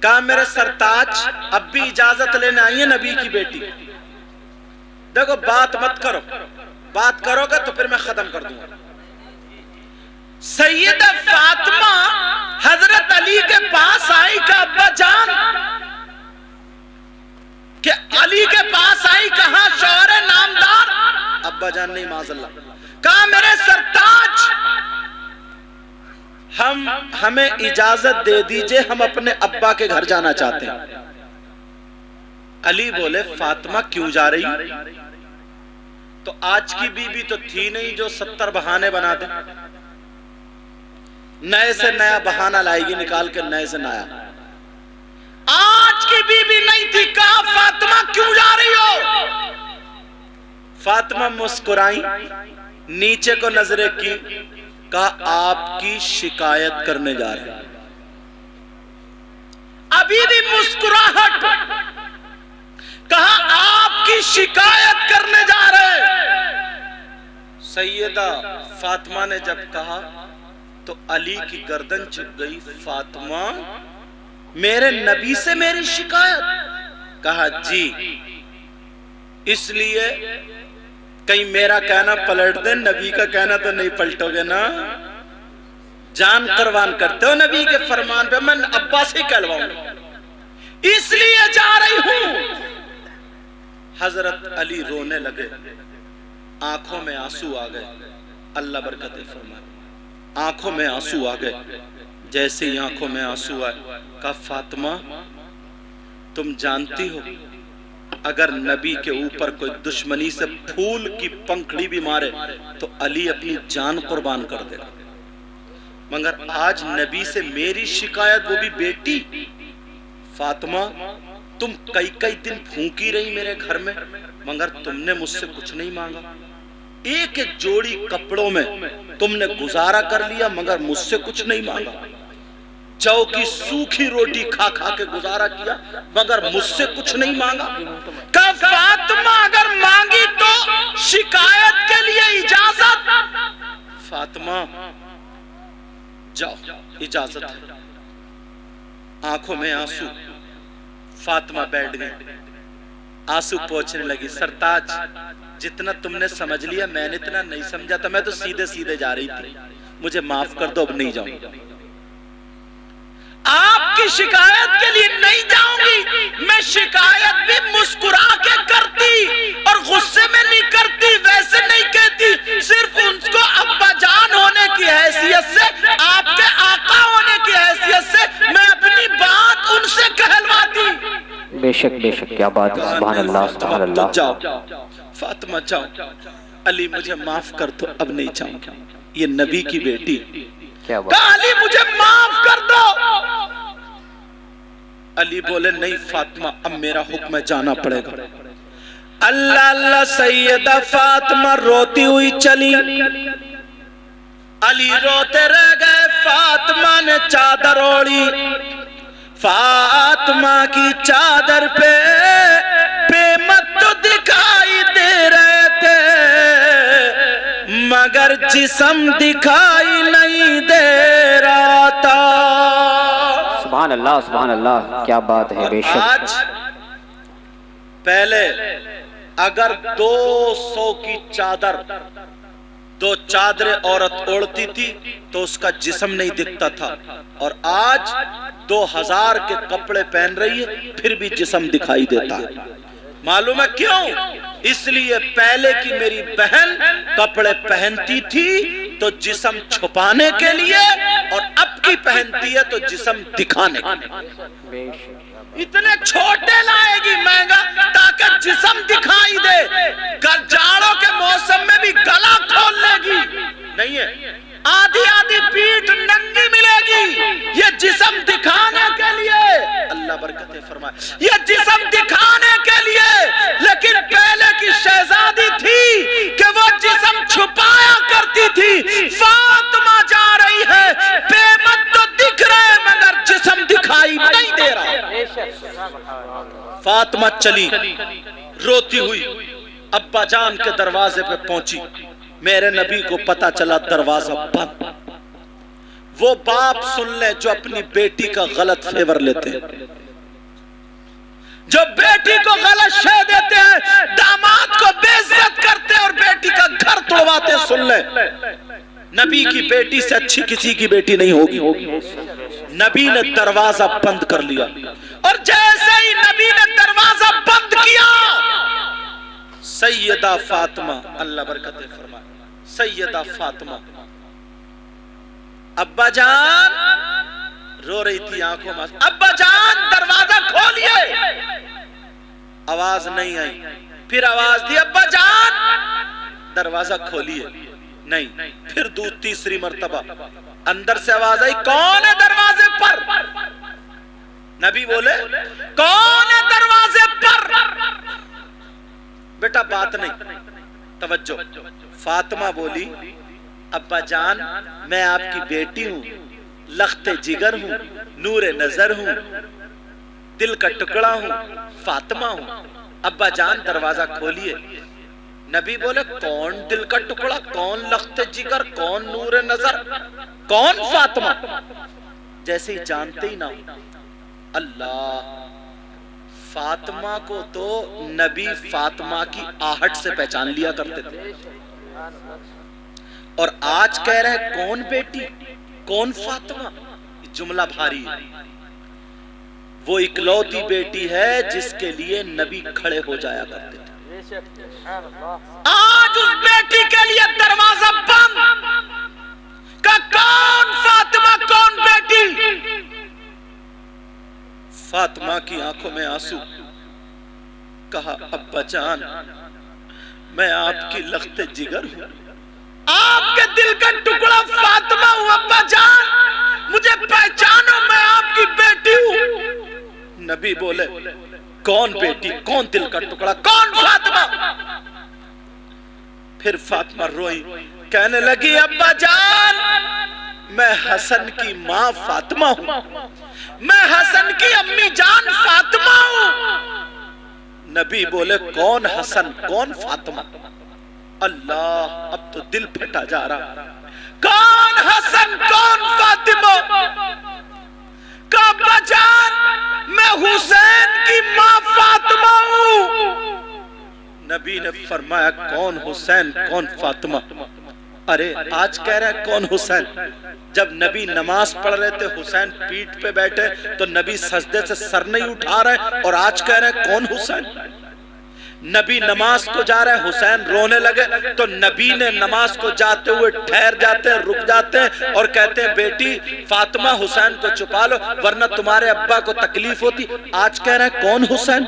کہا میرے سرتاج اب بھی اجازت لینے آئی ہے نبی کی بیٹی، دیکھو بات مت کرو، بات کرو گے تو پھر میں ختم کر دوں گا۔ سیدہ فاطمہ حضرت علی کے پاس آئی کہ ابا جان، کہ علی کے پاس آئی، کہاں شوہر نامدار؟ ابا جان نہیں، معاذ اللہ۔ کہا میرے سرتاج ہمیں اجازت دے دیجئے، ہم اپنے ابا کے گھر جانا چاہتے ہیں۔ علی بولے فاطمہ کیوں جا رہی؟ تو آج کی بیوی تو تھی نہیں جو 70 بہانے بنا دے، نئے سے نیا بہانہ لائے گی نکال کے، نئے سے نیا۔ آج کی بیوی نہیں تھی، کہا فاطمہ کیوں جا رہی ہو؟ فاطمہ مسکرائیں، نیچے کو نظریں کی، کہا آپ کی شکایت کرنے جا رہے ہیں۔ ابھی بھی مسکراہٹ، کہا آپ کی شکایت کرنے جا رہے ہیں۔ سیدہ فاطمہ نے جب کہا تو علی کی گردن جھک گئی، فاطمہ میرے نبی سے میری شکایت؟ کہا جی، اس لیے کہیں میرا کہنا پلٹ دیں، نبی کا کہنا تو نہیں پلٹو گے نا، جان قربان کرتے ہو نبی کے فرمان پہ، میں ابا سے کہلواؤں گا، اس لیے جا رہی ہوں۔ حضرت علی رونے لگے، آنکھوں میں آنسو آ گئے، اللہ برکتیں فرمائے، آنکھوں میں آنسو آ گئے۔ جیسے ہی آنکھوں میں آنسو آئے، کہا فاطمہ تم جانتی ہو اگر نبی کے اوپر کوئی دشمنی سے پھول کی پنکھڑی بھی مارے تو علی اپنی جان قربان کر دے گا، مگر آج نبی سے میری شکایت، وہ بھی بیٹی فاطمہ، تم کئی دن بھوکی رہی میرے گھر میں مگر تم نے مجھ سے کچھ نہیں مانگا، ایک ایک جوڑی کپڑوں میں تم نے گزارا کر لیا مگر مجھ سے کچھ نہیں مانگا، جو کی سوکھی روٹی کھا کھا کے گزارا کیا مگر مجھ سے کچھ نہیں مانگا۔ کہ فاطمہ اگر مانگی تو شکایت کے لیے اجازت، فاطمہ جاؤ اجازت ہے۔ آنکھوں میں آنسو، فاطمہ بیٹھ گئی، آنسو پوچھنے لگی، سرتاج جتنا تم نے سمجھ لیا میں نے اتنا نہیں سمجھا تھا، میں تو سیدھے سیدھے جا رہی تھی، مجھے معاف کر دو، اب نہیں جاؤں گی، آپ کی شکایت کے لیے نہیں جاؤں گی، میں شکایت بھی مسکرا کے کرتی اور غصے میں نہیں کرتی، ویسے نہیں کہتی، صرف ان کو ابا جان ہونے کی حیثیت سے، آپ کے آقا ہونے کی حیثیت سے میں اپنی بات ان سے کہلواتی۔ بے شک کیا بات ہے، سبحان اللہ سبحان اللہ۔ جاؤ فاطمہ جاؤ، علی مجھے معاف کر دو، اب نہیں جاؤں گا، یہ نبی کی بیٹی، کہا علی مجھے معاف کر دو، علی بولے نہیں فاطمہ اب میرا حکم ہے، جانا پڑے گا۔ اللہ اللہ، سیدہ فاطمہ روتی ہوئی چلی، علی روتے رہ گئے، فاطمہ نے چادر اوڑی، فاطمہ کی چادر پہ مت تو دکھائی دے رہے تھے مگر جسم دکھائی نہیں دے رہا تھا۔ سبحان اللہ کیا بات ہے، بے شک۔ آج پہلے اگر 200 کی چادر، 2 چادریں عورت اوڑھتی تھی تو اس کا جسم نہیں دکھتا تھا، اور آج 2000 کے کپڑے پہن رہی ہے پھر بھی جسم دکھائی دیتا ہے۔ معلوم ہے کیوں؟ اس لیے پہلے کی میری بہن کپڑے پہنتی تھی تو جسم چھپانے کے لیے، اور اب کی پہنتی ہے تو جسم دکھانے کے لیے۔ اتنے چھوٹے لائے گی مہنگا تاکہ جسم دکھائی دے، جاڑوں کے موسم میں بھی گلا کھول لے گی، نہیں ہے آدھی پیٹ ننگی ملے گی، یہ جسم دکھانے کے لیے، اللہ برکتیں فرمائے، یہ جسم دکھانے کے لیے۔ لیکن پہلے کی شہزادی تھی کہ وہ جسم چھپایا کرتی تھی، فاطمہ جا رہی ہے، پیمت تو دکھ رہے مگر جسم دکھائی نہیں دے رہا۔ فاطمہ چلی روتی ہوئی، ابا جان کے دروازے پہ پہنچی، میرے نبی کو پتا چلا دروازہ بند۔ وہ باپ سن لیں جو اپنی بیٹی کا غلط فیور لیتے ہیں، جو بیٹی کو غلط شے دیتے ہیں، داماد کو بے عزت کرتے ہیں اور بیٹی کا گھر توڑواتے ہیں، سن لیں نبی کی بیٹی سے اچھی کسی کی بیٹی نہیں ہوگی۔ نبی نے دروازہ بند کر لیا، اور جیسے ہی نبی نے دروازہ بند کیا، سیدہ فاطمہ، اللہ برکتیں فرمائے، سیدہ فاطمہ ابا جان رو رہی تھی، آنکھوں میں ابا جان دروازہ کھولیے، آواز نہیں آئی، پھر آواز دی ابا جان دروازہ کھولیے، نہیں، پھر تیسری مرتبہ اندر سے آواز آئی، کون ہے دروازے پر؟ نبی بولے کون ہے دروازے پر؟ بیٹا بات نہیں، توجہ، فاطمہ بولی ابا جان میں آپ کی بیٹی ہوں، لخت جگر ہوں، نور نظر ہوں، دل کا ٹکڑا ہوں، فاطمہ ہوں، ابا جان دروازہ کھولیے۔ نبی بولے کون دل کا ٹکڑا، کون لخت جگر، کون نور نظر، کون فاطمہ؟ جیسے ہی جانتے ہی نہ، اللہ، فاطمہ کو تو نبی فاطمہ کی آہٹ سے پہچان لیا کرتے تھے، اور آج کہہ رہے ہیں کون بیٹی، کون فاطمہ؟ جملہ بھاری ہے۔ وہ اکلوتی بیٹی ہے جس کے لیے نبی کھڑے ہو جایا کرتے تھے، آج اس بیٹی کے لیے دروازہ بند، کہ کون فاطمہ، کون بیٹی؟ فاطمہ کی آنکھوں میں آنسو، کہا ابا جان میں آپ کی لخت جگر ہوں، آپ کے دل کا ٹکڑا فاطمہ ہوں، ابا جان مجھے پہچانو میں آپ کی بیٹی ہوں۔ نبی بولے کون بیٹی، کون دل کا ٹکڑا، کون فاطمہ؟ پھر فاطمہ روئی، کہنے لگی ابا جان میں حسن کی ماں فاطمہ ہوں، میں حسن کی امی جان فاطمہ ہوں۔ نبی بولے کون حسن کون فاطمہ؟ اللہ اب تو دل پھٹا جا رہا، کون حسن کون فاطمہ؟ ابا جان میں حسین کی ماں فاطمہ ہوں۔ نبی نے فرمایا کون حسین کون فاطمہ؟ ارے آج کہہ رہے ہیں کون حسین، جب نبی نماز پڑھ رہے تھے حسین پیٹھ پہ بیٹھے تو نبی سجدے سے سر نہیں اٹھا رہے، اور آج کہہ رہے ہیں کون حسین؟ نبی نماز کو جا رہے ہیں حسین رونے لگے تو نبی نے نماز کو جاتے ہوئے ٹھہر جاتے ہیں، رک جاتے ہیں اور کہتے ہیں بیٹی فاطمہ حسین کو چھپا لو ورنہ تمہارے ابا کو تکلیف ہوتی۔ آج کہہ رہے ہیں کون حسین؟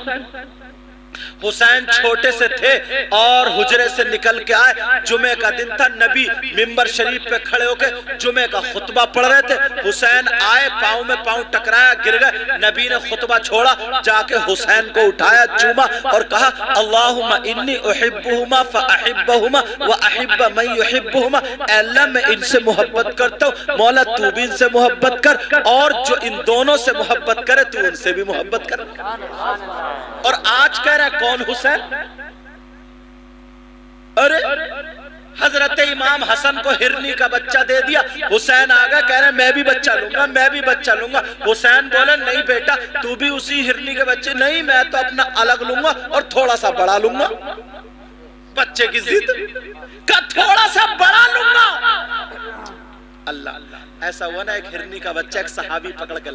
حسین چھوٹے سے تھے اور حجرے سے نکل کے آئے، جمعہ کا دن تھا، نبی منبر شریف پہ کھڑے ہو کے جمعہ کا خطبہ پڑھ رہے تھے، حسین آئے پاؤں میں پاؤں ٹکرایا گر گئے، نبی نے خطبہ چھوڑا جا کے حسین کو اٹھایا چوما اور کہا اللہم انی احبہما فاحبہما واحب من یحبہما، اے اللہ میں ان سے محبت کرتا ہوں، مولا تو بھی ان سے محبت کر اور جو ان دونوں سے محبت کرے تو ان سے بھی محبت کر۔ اور آج کہہ رہا کون حسین؟ ارے حضرت امام حسن کو ہرنی کا بچہ دے دیا، حسین آگا کہہ رہے میں بھی بچہ لوں گا، میں بھی بچہ لوں گا۔ حسین بولے نہیں بیٹا تو بھی اسی ہرنی کے بچے، نہیں میں تو اپنا الگ لوں گا اور تھوڑا سا بڑا لوں گا۔ بچے کی ضد کہ تھوڑا سا بڑا لوں گا۔ اللہ ایسا ہوا نا ایک ہرنی کا بچہ ایک صحابی پکڑ کے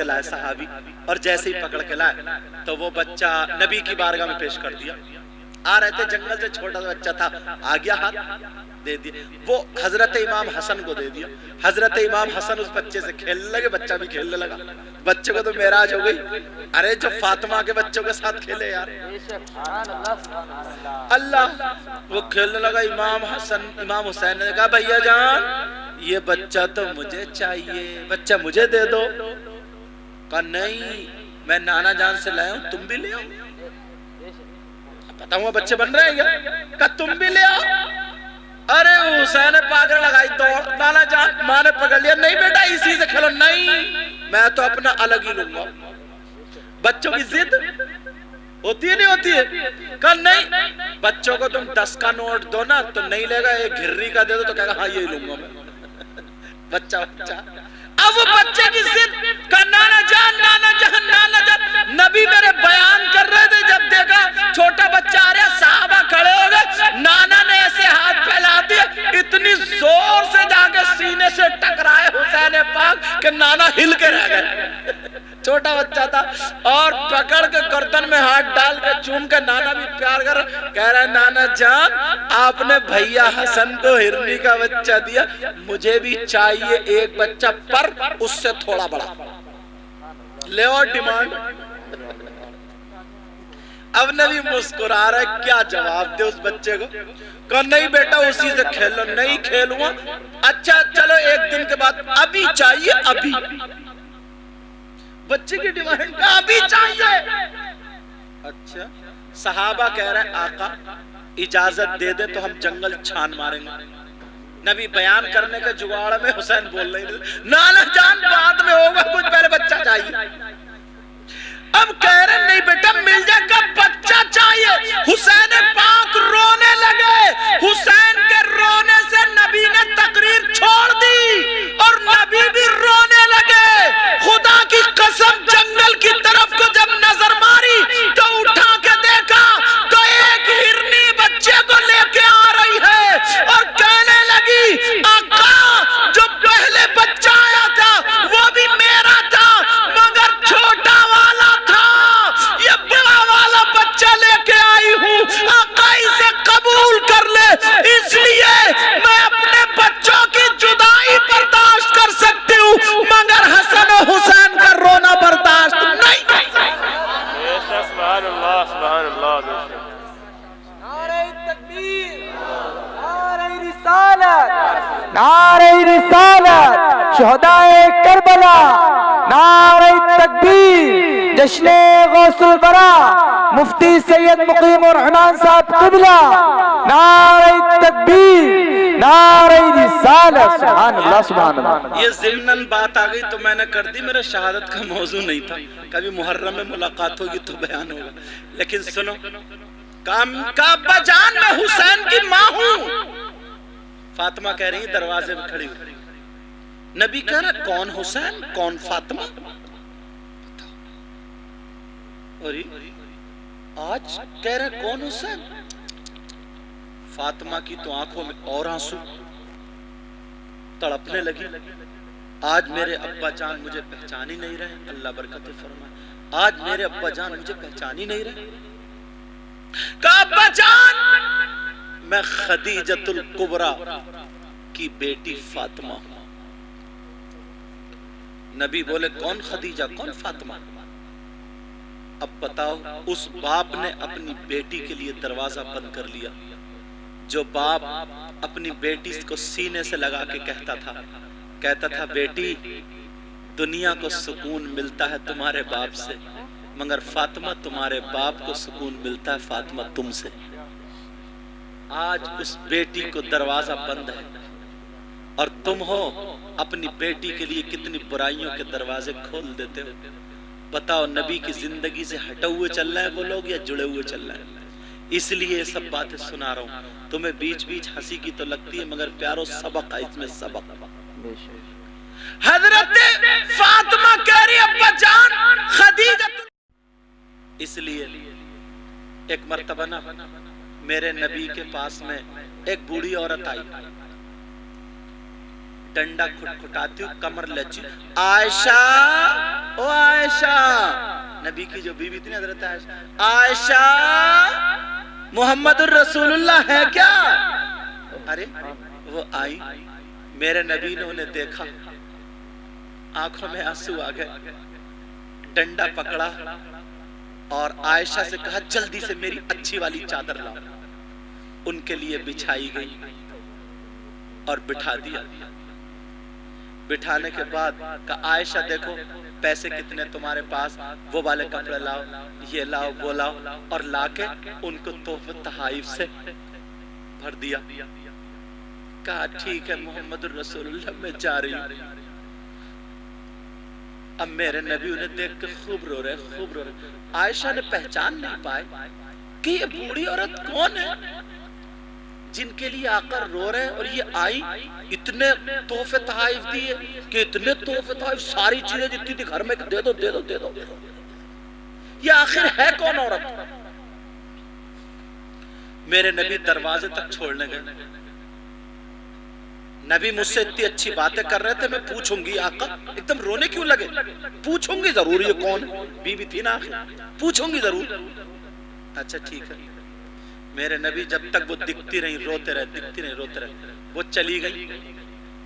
لائے صحابی، اور جیسے ہی پکڑ کے لائے تو وہ بچہ نبی کی بارگاہ میں پیش کر دیا۔ آ رہے تھے جنگل سے، چھوٹا سا بچہ تھا، آ گیا ہاتھ دے دیا، وہ حضرت امام حسن کو دے دیا۔ حضرت امام حسن اس بچے سے کھیلنے لگے، بچہ بھی کھیلنے لگا، بچے کو تو معراج ہو گئی، ارے جو فاطمہ کے بچوں کے ساتھ کھیلے یار اللہ، وہ کھیلنے لگا۔ امام حسین نے کہا بھیا جان یہ بچہ تو مجھے چاہیے، بچہ مجھے دے دو۔ کہا نہیں میں نانا جان سے لائے ہوں، تم بھی لے آؤ۔ پتا ہوا بچے بن رہے ہیں کیا؟ کہا تم بھی لے آؤ۔ ارے حسین پاگل لگائی دوڑ، نانا جان ماں نے پکڑ لیا، نہیں بیٹا اسی سے کھیلو، نہیں میں تو اپنا الگ ہی لوں گا۔ بچوں کی ضد ہوتی ہے نہیں ہوتی ہے؟ کہا نہیں بچوں کو تم 10 کا نوٹ دو نا تو نہیں لے گا، ایک گھرری کا دے دو تو کہے گا ہاں یہ لوں گا میں۔ بچہ اب وہ بچے کی ضد کہ نانا جان نانا جان نانا جان۔ نبی میرے بیان کر رہے تھے، جب دیکھا چھوٹا بچہ آ رہا، صحابہ کھڑے ہو گئے، نانا نے ایسے ہاتھ پھیلا دیا، اتنی زور سے جا کے سینے سے ٹکرائے حسین پاک کہ نانا ہل کے رہ گئے۔ چھوٹا بچہ تھا اور پکڑ کے گردن میں ہاتھ ڈال کے چوم کے نانا بھی پیار کر رہا، کہہ رہا ہے نانا جان آپ نے بھیا حسن کو ہرنی کا بچہ دیا، مجھے بھی چاہیے ایک بچہ پر اس سے تھوڑا بڑا، لے اور ڈیمانڈ۔ اب نبی مسکرا رہا ہے، کیا جواب دے اس بچے کو؟ کہا نہیں بیٹا اسی سے کھیلو، نہیں کھیلوں گا۔ اچھا چلو ایک دن کے بعد ابھی چاہیے، ابھی بچے کی ڈیمانڈ کا ابھی چاہیے۔ اچھا صحابہ کہہ رہے ہیں آقا اجازت دے دے تو ہم جنگل چھان ماریں گے۔ نبی بیان کرنے کے جگاڑ میں حسین بول رہے ہیں نانا جان بعد میں ہوگا کچھ، پہلے بچہ چاہیے۔ اب کہہ رہے نہیں بیٹا مل جائے گا، بچہ چاہیے۔ حسین پاک رونے لگے، حسین کے رونے سے نبی نے تقریر چھوڑ دی اور نبی بھی رونے لگے۔ خدا کی قسم جنگل کی طرف کو جب نظر ماری تو اٹھا کے دیکھا تو ایک ہرنی بچے کو لے کے آ رہی ہے اور کہنے لگی آقا جو پہلے بچہ آیا تھا وہ بھی میرا تھا مگر چھوٹا والا تھا، یہ بڑا والا بچہ لے کے آئی ہوں، آقا اسے قبول کر لے، اس لیے میں اپنے بچوں کی جدائی برداشت کر سکتی شہدائے کربلا، نعرہ تکبیر، جشن غوث الورا، مفتی سید مقیم الرحمان صاحب قبلہ، نعرہ تکبیر، نعرہ رسالت۔ سبحان اللہ سبحان اللہ۔ یہ ضمناً بات آ گئی تو میں نے کر دی، میرا شہادت کا موضوع نہیں تھا، کبھی محرم میں ملاقات ہوگی تو بیان ہوگا، لیکن سنو، کعبہ جان میں حسین کی ماں ہوں، فاطمہ کہہ رہی ہیں دروازے میں کھڑی ہوئی، نبی کہہ رہا کون حسین کون فاطمہ، اور آج کہہ رہا کون حسین، فاطمہ کی تو آنکھوں میں اور آنسو، تڑپنے لگی، آج میرے ابا جان مجھے پہچان ہی نہیں رہے، اللہ برکت فرمائے، آج میرے ابا جان مجھے پہچان ہی نہیں رہے، کہا ابا جان میں خدیجۃ الکبریٰ کی بیٹی فاطمہ ہوں۔ نبی بولے کون خدیجہ کون فاطمہ؟ اب بتاؤ، اس باپ نے اپنی بیٹی کے لیے دروازہ بند کر لیا، جو باپ اپنی بیٹی کو سینے سے لگا کے کہتا تھا بیٹی دنیا کو سکون ملتا ہے تمہارے باپ سے، مگر فاطمہ تمہارے باپ کو سکون ملتا ہے فاطمہ تم سے۔ آج اس بیٹی کو دروازہ بند ہے اور تم ہو اپنی بیٹی کے لیے کتنی برائیوں کے دروازے کھول دیتے ہو۔ بتاؤ نبی کی زندگی سے ہٹے ہوئے چل رہے ہیں وہ لوگ یا جڑے ہوئے چل رہے ہیں؟ اس لیے یہ سب باتیں سنا رہا ہوں، تمہیں بیچ بیچ ہنسی کی تو لگتی ہے مگر پیارو سبق ہے اس میں، سبق۔ حضرت فاطمہ کہہ رہی ابا جان خدیجہ، اس لیے ایک مرتبہ نا میرے نبی کے پاس میں ایک بوڑھی عورت آئی، ڈنڈا کھٹکھٹاتی ہوئی کمر لچی، عائشہ او عائشہ، نبی کی جو بیوی تھی نا حضرت عائشہ، عائشہ محمد الرسول اللہ ہے کیا؟ ارے وہ آئی، میرے نبی نے انہیں دیکھا، آنکھوں میں آنسو آ گئے، ڈنڈا پکڑا اور عائشہ سے کہا جلدی سے میری اچھی والی چادر لاؤ، ان کے لیے بچھائی گئی اور بٹھا دیا۔ بٹھانے کے بعد کہا عائشہ دیکھو پیسے کتنے تمہارے پاس، وہ والے کپڑے لاؤ، یہ لاؤ وہ لاؤ، اور لا کے ان کو تحفہ تحائف سے بھر دیا۔ کہا ٹھیک ہے محمد الرسول اللہ میں جا رہی ہوں۔ اب میرے نبی انہیں دیکھ کے خوب رو رہے، عائشہ نے پہچان نہیں پائے کہ یہ بوڑھی عورت کون ہے جن کے لیے آقا رو رہے ہیں، اور یہ آئی اتنے تحفے تحائف دیے کہ اتنے تحفے تحائف، ساری چیزیں جتنی تھی گھر میں دے دو دے دو دے دو، یہ آخر ہے کون عورت؟ میرے نبی دروازے تک چھوڑنے گئے، نبی مجھ سے اتنی اچھی باتیں کر رہے تھے، میں پوچھوں گی آقا، ایک دم رونے کیوں لگے؟ پوچھوں گی ضرور یہ کون ہے، بی تھی نا آخر، پوچھوں گی ضرور۔ اچھا ٹھیک ہے، میرے نبی جب تک وہ دکھتی رہی روتے رہے، وہ چلی گئی،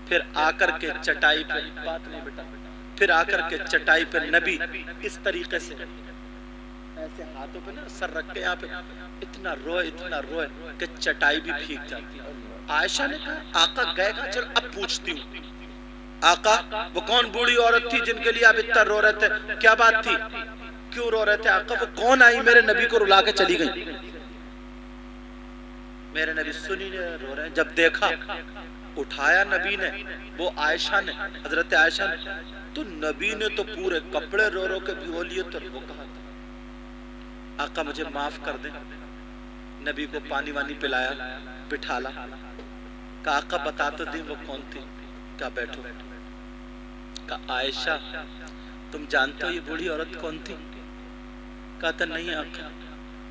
پھر آ کر کے چٹائی پہ، بات نہیں بیٹا، پھر آ کر کے چٹائی پہ نبی اس طریقے سے ایسے ہاتھوں پہ نا سر رکھ کے یہاں پہ اتنا روئے کہ چٹائی بھی بھیگ جاتی۔ عائشہ نے کہا آقا گئے کہا، چل اب پوچھتی ہوں آقا وہ کون بوڑھی عورت تھی جن کے لیے آپ اتنا رو رہے تھے، کیا بات تھی، کیوں رو رہے تھے آقا، وہ کون آئی میرے نبی کو رلا کے چلی گئی؟ میرے نبی سنی رو رہے ہیں، جب دیکھا اٹھایا نبی نے، وہ عائشہ نے، حضرت عائشہ نے، تو نبی نے تو پورے کپڑے رو کے بھگو لیے، تو وہ کہا تھا آقا مجھے معاف کر دیں۔ نبی کو پانی وانی پلایا، بٹھالا، کہا آقا بتا تو دیں وہ کون تھی؟ کہا بیٹھو۔ کہا عائشہ تم جانتے ہو یہ بوڑھی عورت کون تھی؟ کہا تھا نہیں آقا۔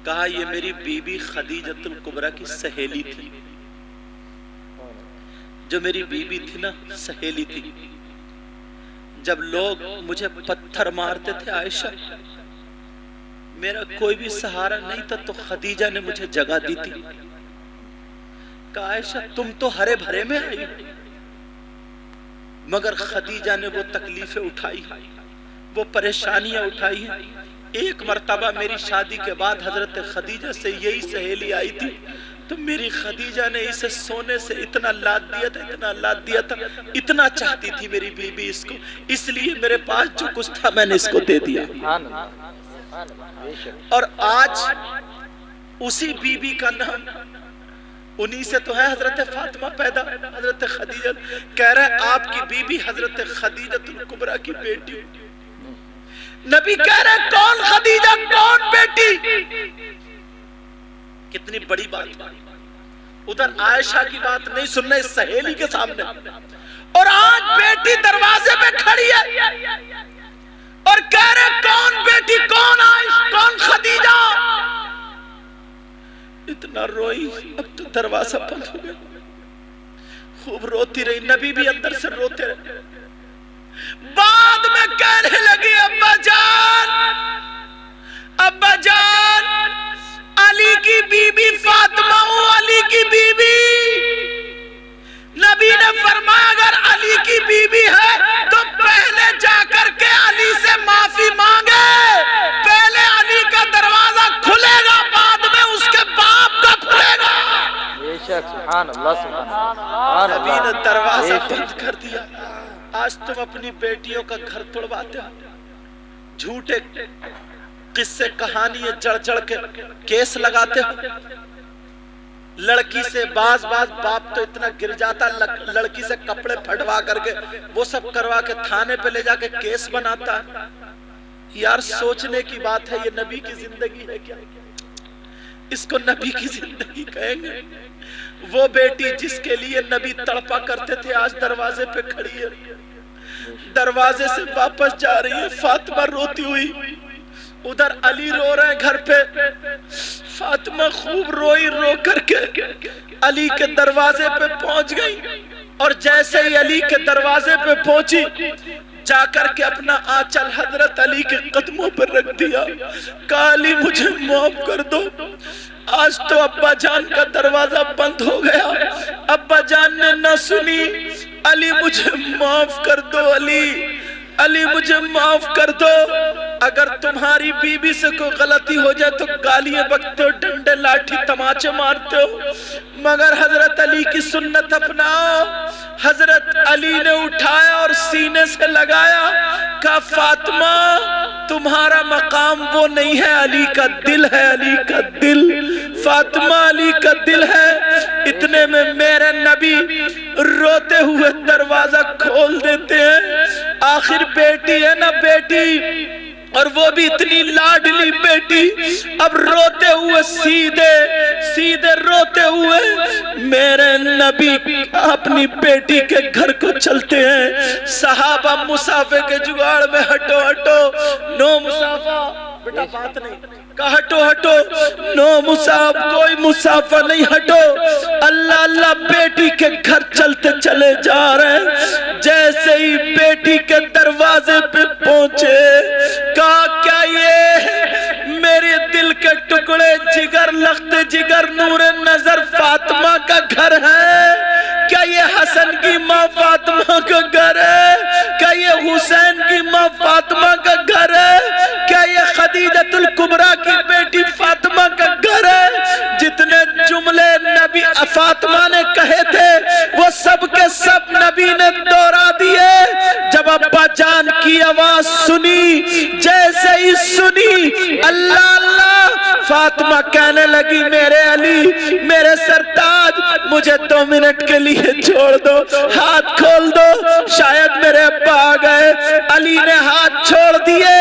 کہا یہ میری بیوی خدیجۃ الکبریٰ کی سہیلی تھی، جو میری بیوی تھی نا سہیلی تھی، جب لوگ مجھے پتھر مارتے تھے عائشہ، میرا کوئی بھی سہارا نہیں تھا تو خدیجہ نے مجھے جگہ دی تھی۔ کہا عائشہ تم تو ہرے بھرے میں آئی، مگر خدیجہ نے وہ تکلیفیں اٹھائی، وہ پریشانیاں اٹھائی ہیں۔ ایک مرتبہ میری شادی کے بعد حضرت خدیجہ سے یہی سہیلی آئی تھی، تو میری خدیجہ نے اسے سونے سے اتنا لاد دیا تھا، اتنا لاد دیا تھا، اتنا چاہتی تھی میری بیوی اس کو، اس لیے میرے پاس جو کچھ تھا میں نے اس کو دے دیا۔ اور آج اسی بیوی کا نام، انہی سے تو ہے حضرت فاطمہ پیدا، حضرت خدیجہ۔ کہہ رہے ہیں آپ کی بیوی حضرت خدیجہ الکبریٰ کی بیٹی۔ نبی کہہ رہے ہیں کون خدیجہ، کون بیٹی؟ کتنی بڑی بات۔ ادھر عائشہ کی بات نہیں سننا اس سہیلی کے سامنے، اور آج بیٹی دروازے پہ کھڑی ہے اور کہہ رہے کون بیٹی، کون عائشہ، کون خدیجہ؟ اتنا روئی، اب تو دروازہ بند ہو گیا، خوب روتی رہی، نبی بھی اندر سے روتے رہے۔ بعد میں کہنے لگی ابا جان، ابا جان، علی کی بی بی فاطمہ ہوں، علی کی بی بی۔ نبی نے فرمایا اگر علی کی بی بی ہے تو پہلے جا کر کے علی سے معافی مانگے، پہلے علی کا دروازہ کھلے گا، بعد میں اس کے باپ کا کھلے گا۔ بے شک، سبحان اللہ، سبحان اللہ۔ نبی نے دروازہ بند کر دیا۔ آج تم اپنی بیٹیوں کا گھر توڑواتے ہو، جھوٹے قصے کہانی جڑ جڑ کے کیس لگاتے ہو۔ لڑکی سے باز باپ تو اتنا گر جاتا، لڑکی سے کپڑے پھٹوا کر کے وہ سب کروا کے تھانے پہ لے جا کے کیس بناتا ہے۔ یار سوچنے کی بات ہے، یہ نبی کی زندگی ہے کیا؟ اس کو نبی کی زندگی کہیں گے؟ وہ بیٹی جس کے لیے نبی تڑپا کرتے تھے آج دروازے پہ کھڑی ہے، دروازے سے واپس جا رہی ہے، فاطمہ روتی ہوئی، ادھر علی رو رہے ہیں گھر پہ۔ فاطمہ خوب روئی، رو کر کے علی کے دروازے پہ پہنچ گئی، اور جیسے ہی علی کے دروازے پہ پہنچی جا کر کے اپنا آنچل حضرت علی کے قدموں پر رکھ دیا، کہا علی مجھے معاف کر دو، آج تو ابا جان کا دروازہ بند ہو گیا، ابا جان نے نہ سنی، علی مجھے معاف کر دو، علی مجھے معاف کر دو۔ اگر تمہاری بیوی سے کوئی غلطی ہو جائے تو گالیاں بکتے ہو، ڈنڈے لاٹھی تماچے مارتے ہو، مگر حضرت علی کی سنت اپناؤ۔ حضرت علی نے اٹھایا اور سینے سے لگایا، کہا فاطمہ تمہارا مقام وہ نہیں ہے، علی کا دل ہے، علی کا دل، فاطمہ علی کا دل ہے۔ اتنے میں میرے نبی روتے ہوئے دروازہ کھول دیتے ہیں۔ آخر بیٹی ہے نا بیٹی، اور وہ بھی اتنی لاڈلی بیٹی، اب روتے ہوئے سیدھے روتے ہوئے میرے نبی اپنی بیٹی کے گھر کو چلتے ہیں۔ صحابہ مسافے کے جگاڑ میں ہٹو ہٹو، نو مسافہ، بیٹا بات نہیں، کہا ہٹو ہٹو، نو مسافہ، کوئی مسافہ نہیں، ہٹو۔ اللہ اللہ بیٹی کے گھر چلتے چلے جا رہے ہیں۔ جیسے ہی بیٹی کے دروازے پہ پہنچے، کہا کیا یہ میرے دل کے ٹکڑے، جگر لخت جگر، نور نظر فاطمہ کا گھر ہے؟ کیا یہ حسن کی ماں فاطمہ کا گھر ہے؟ کیا یہ حسین کی ماں فاطمہ کا گھر ہے؟ کیا یہ خدیجہ الکبریٰ کی بیٹی فاطمہ کا گھر ہے؟ جتنے جملے نبی فاطمہ نے کہے تھے وہ سب کے سب نبی نے دوہرا دیے۔ جب ابا جان کی آواز سنی، جیسے ہی سنی، اللہ اللہ، فاطمہ کہنے لگی میرے علی، میرے سرتاج، مجھے 2 منٹ کے لیے چھوڑ دو، ہاتھ کھول دو، شاید میرے ابا آ گئے۔ علی نے ہاتھ چھوڑ دیے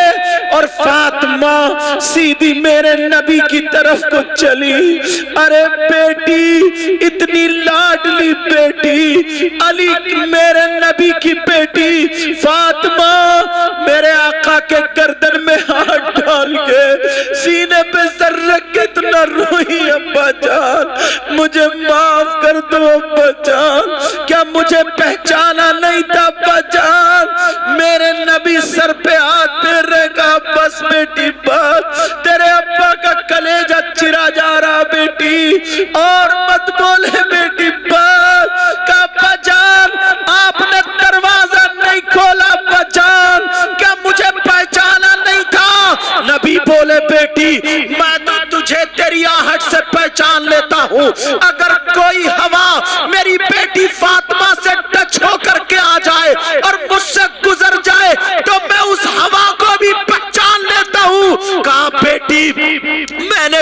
اور فاطمہ سیدھی میرے نبی کی طرف کو چلی۔ ارے بیٹی، اتنی لاڈلی بیٹی، علی میرے نبی کی بیٹی فاطمہ میرے آقا کے گردن میں ہاتھ ڈال کے سینے پہ سر رکھ کے اتنا روئی، ابا جان مجھے معاف کر دو، ابا جان کیا مجھے پہچانا نہیں تھا؟ ابا جان میرے نبی سر پہ ہاتھ پھیر رہے، کہا بس بیٹی بس، تیرے ابا کا کلیجہ چرا جا رہا بیٹی، اور مت بولے بیٹی بس۔ کہا ابا جان آپ نے دروازہ نہیں کھولا، ابا جان کیا مجھے پہچانا نہیں تھا؟ نبی بولے بیٹی میں تو تجھے تیری آہٹ سے پہچان لیتا ہوں،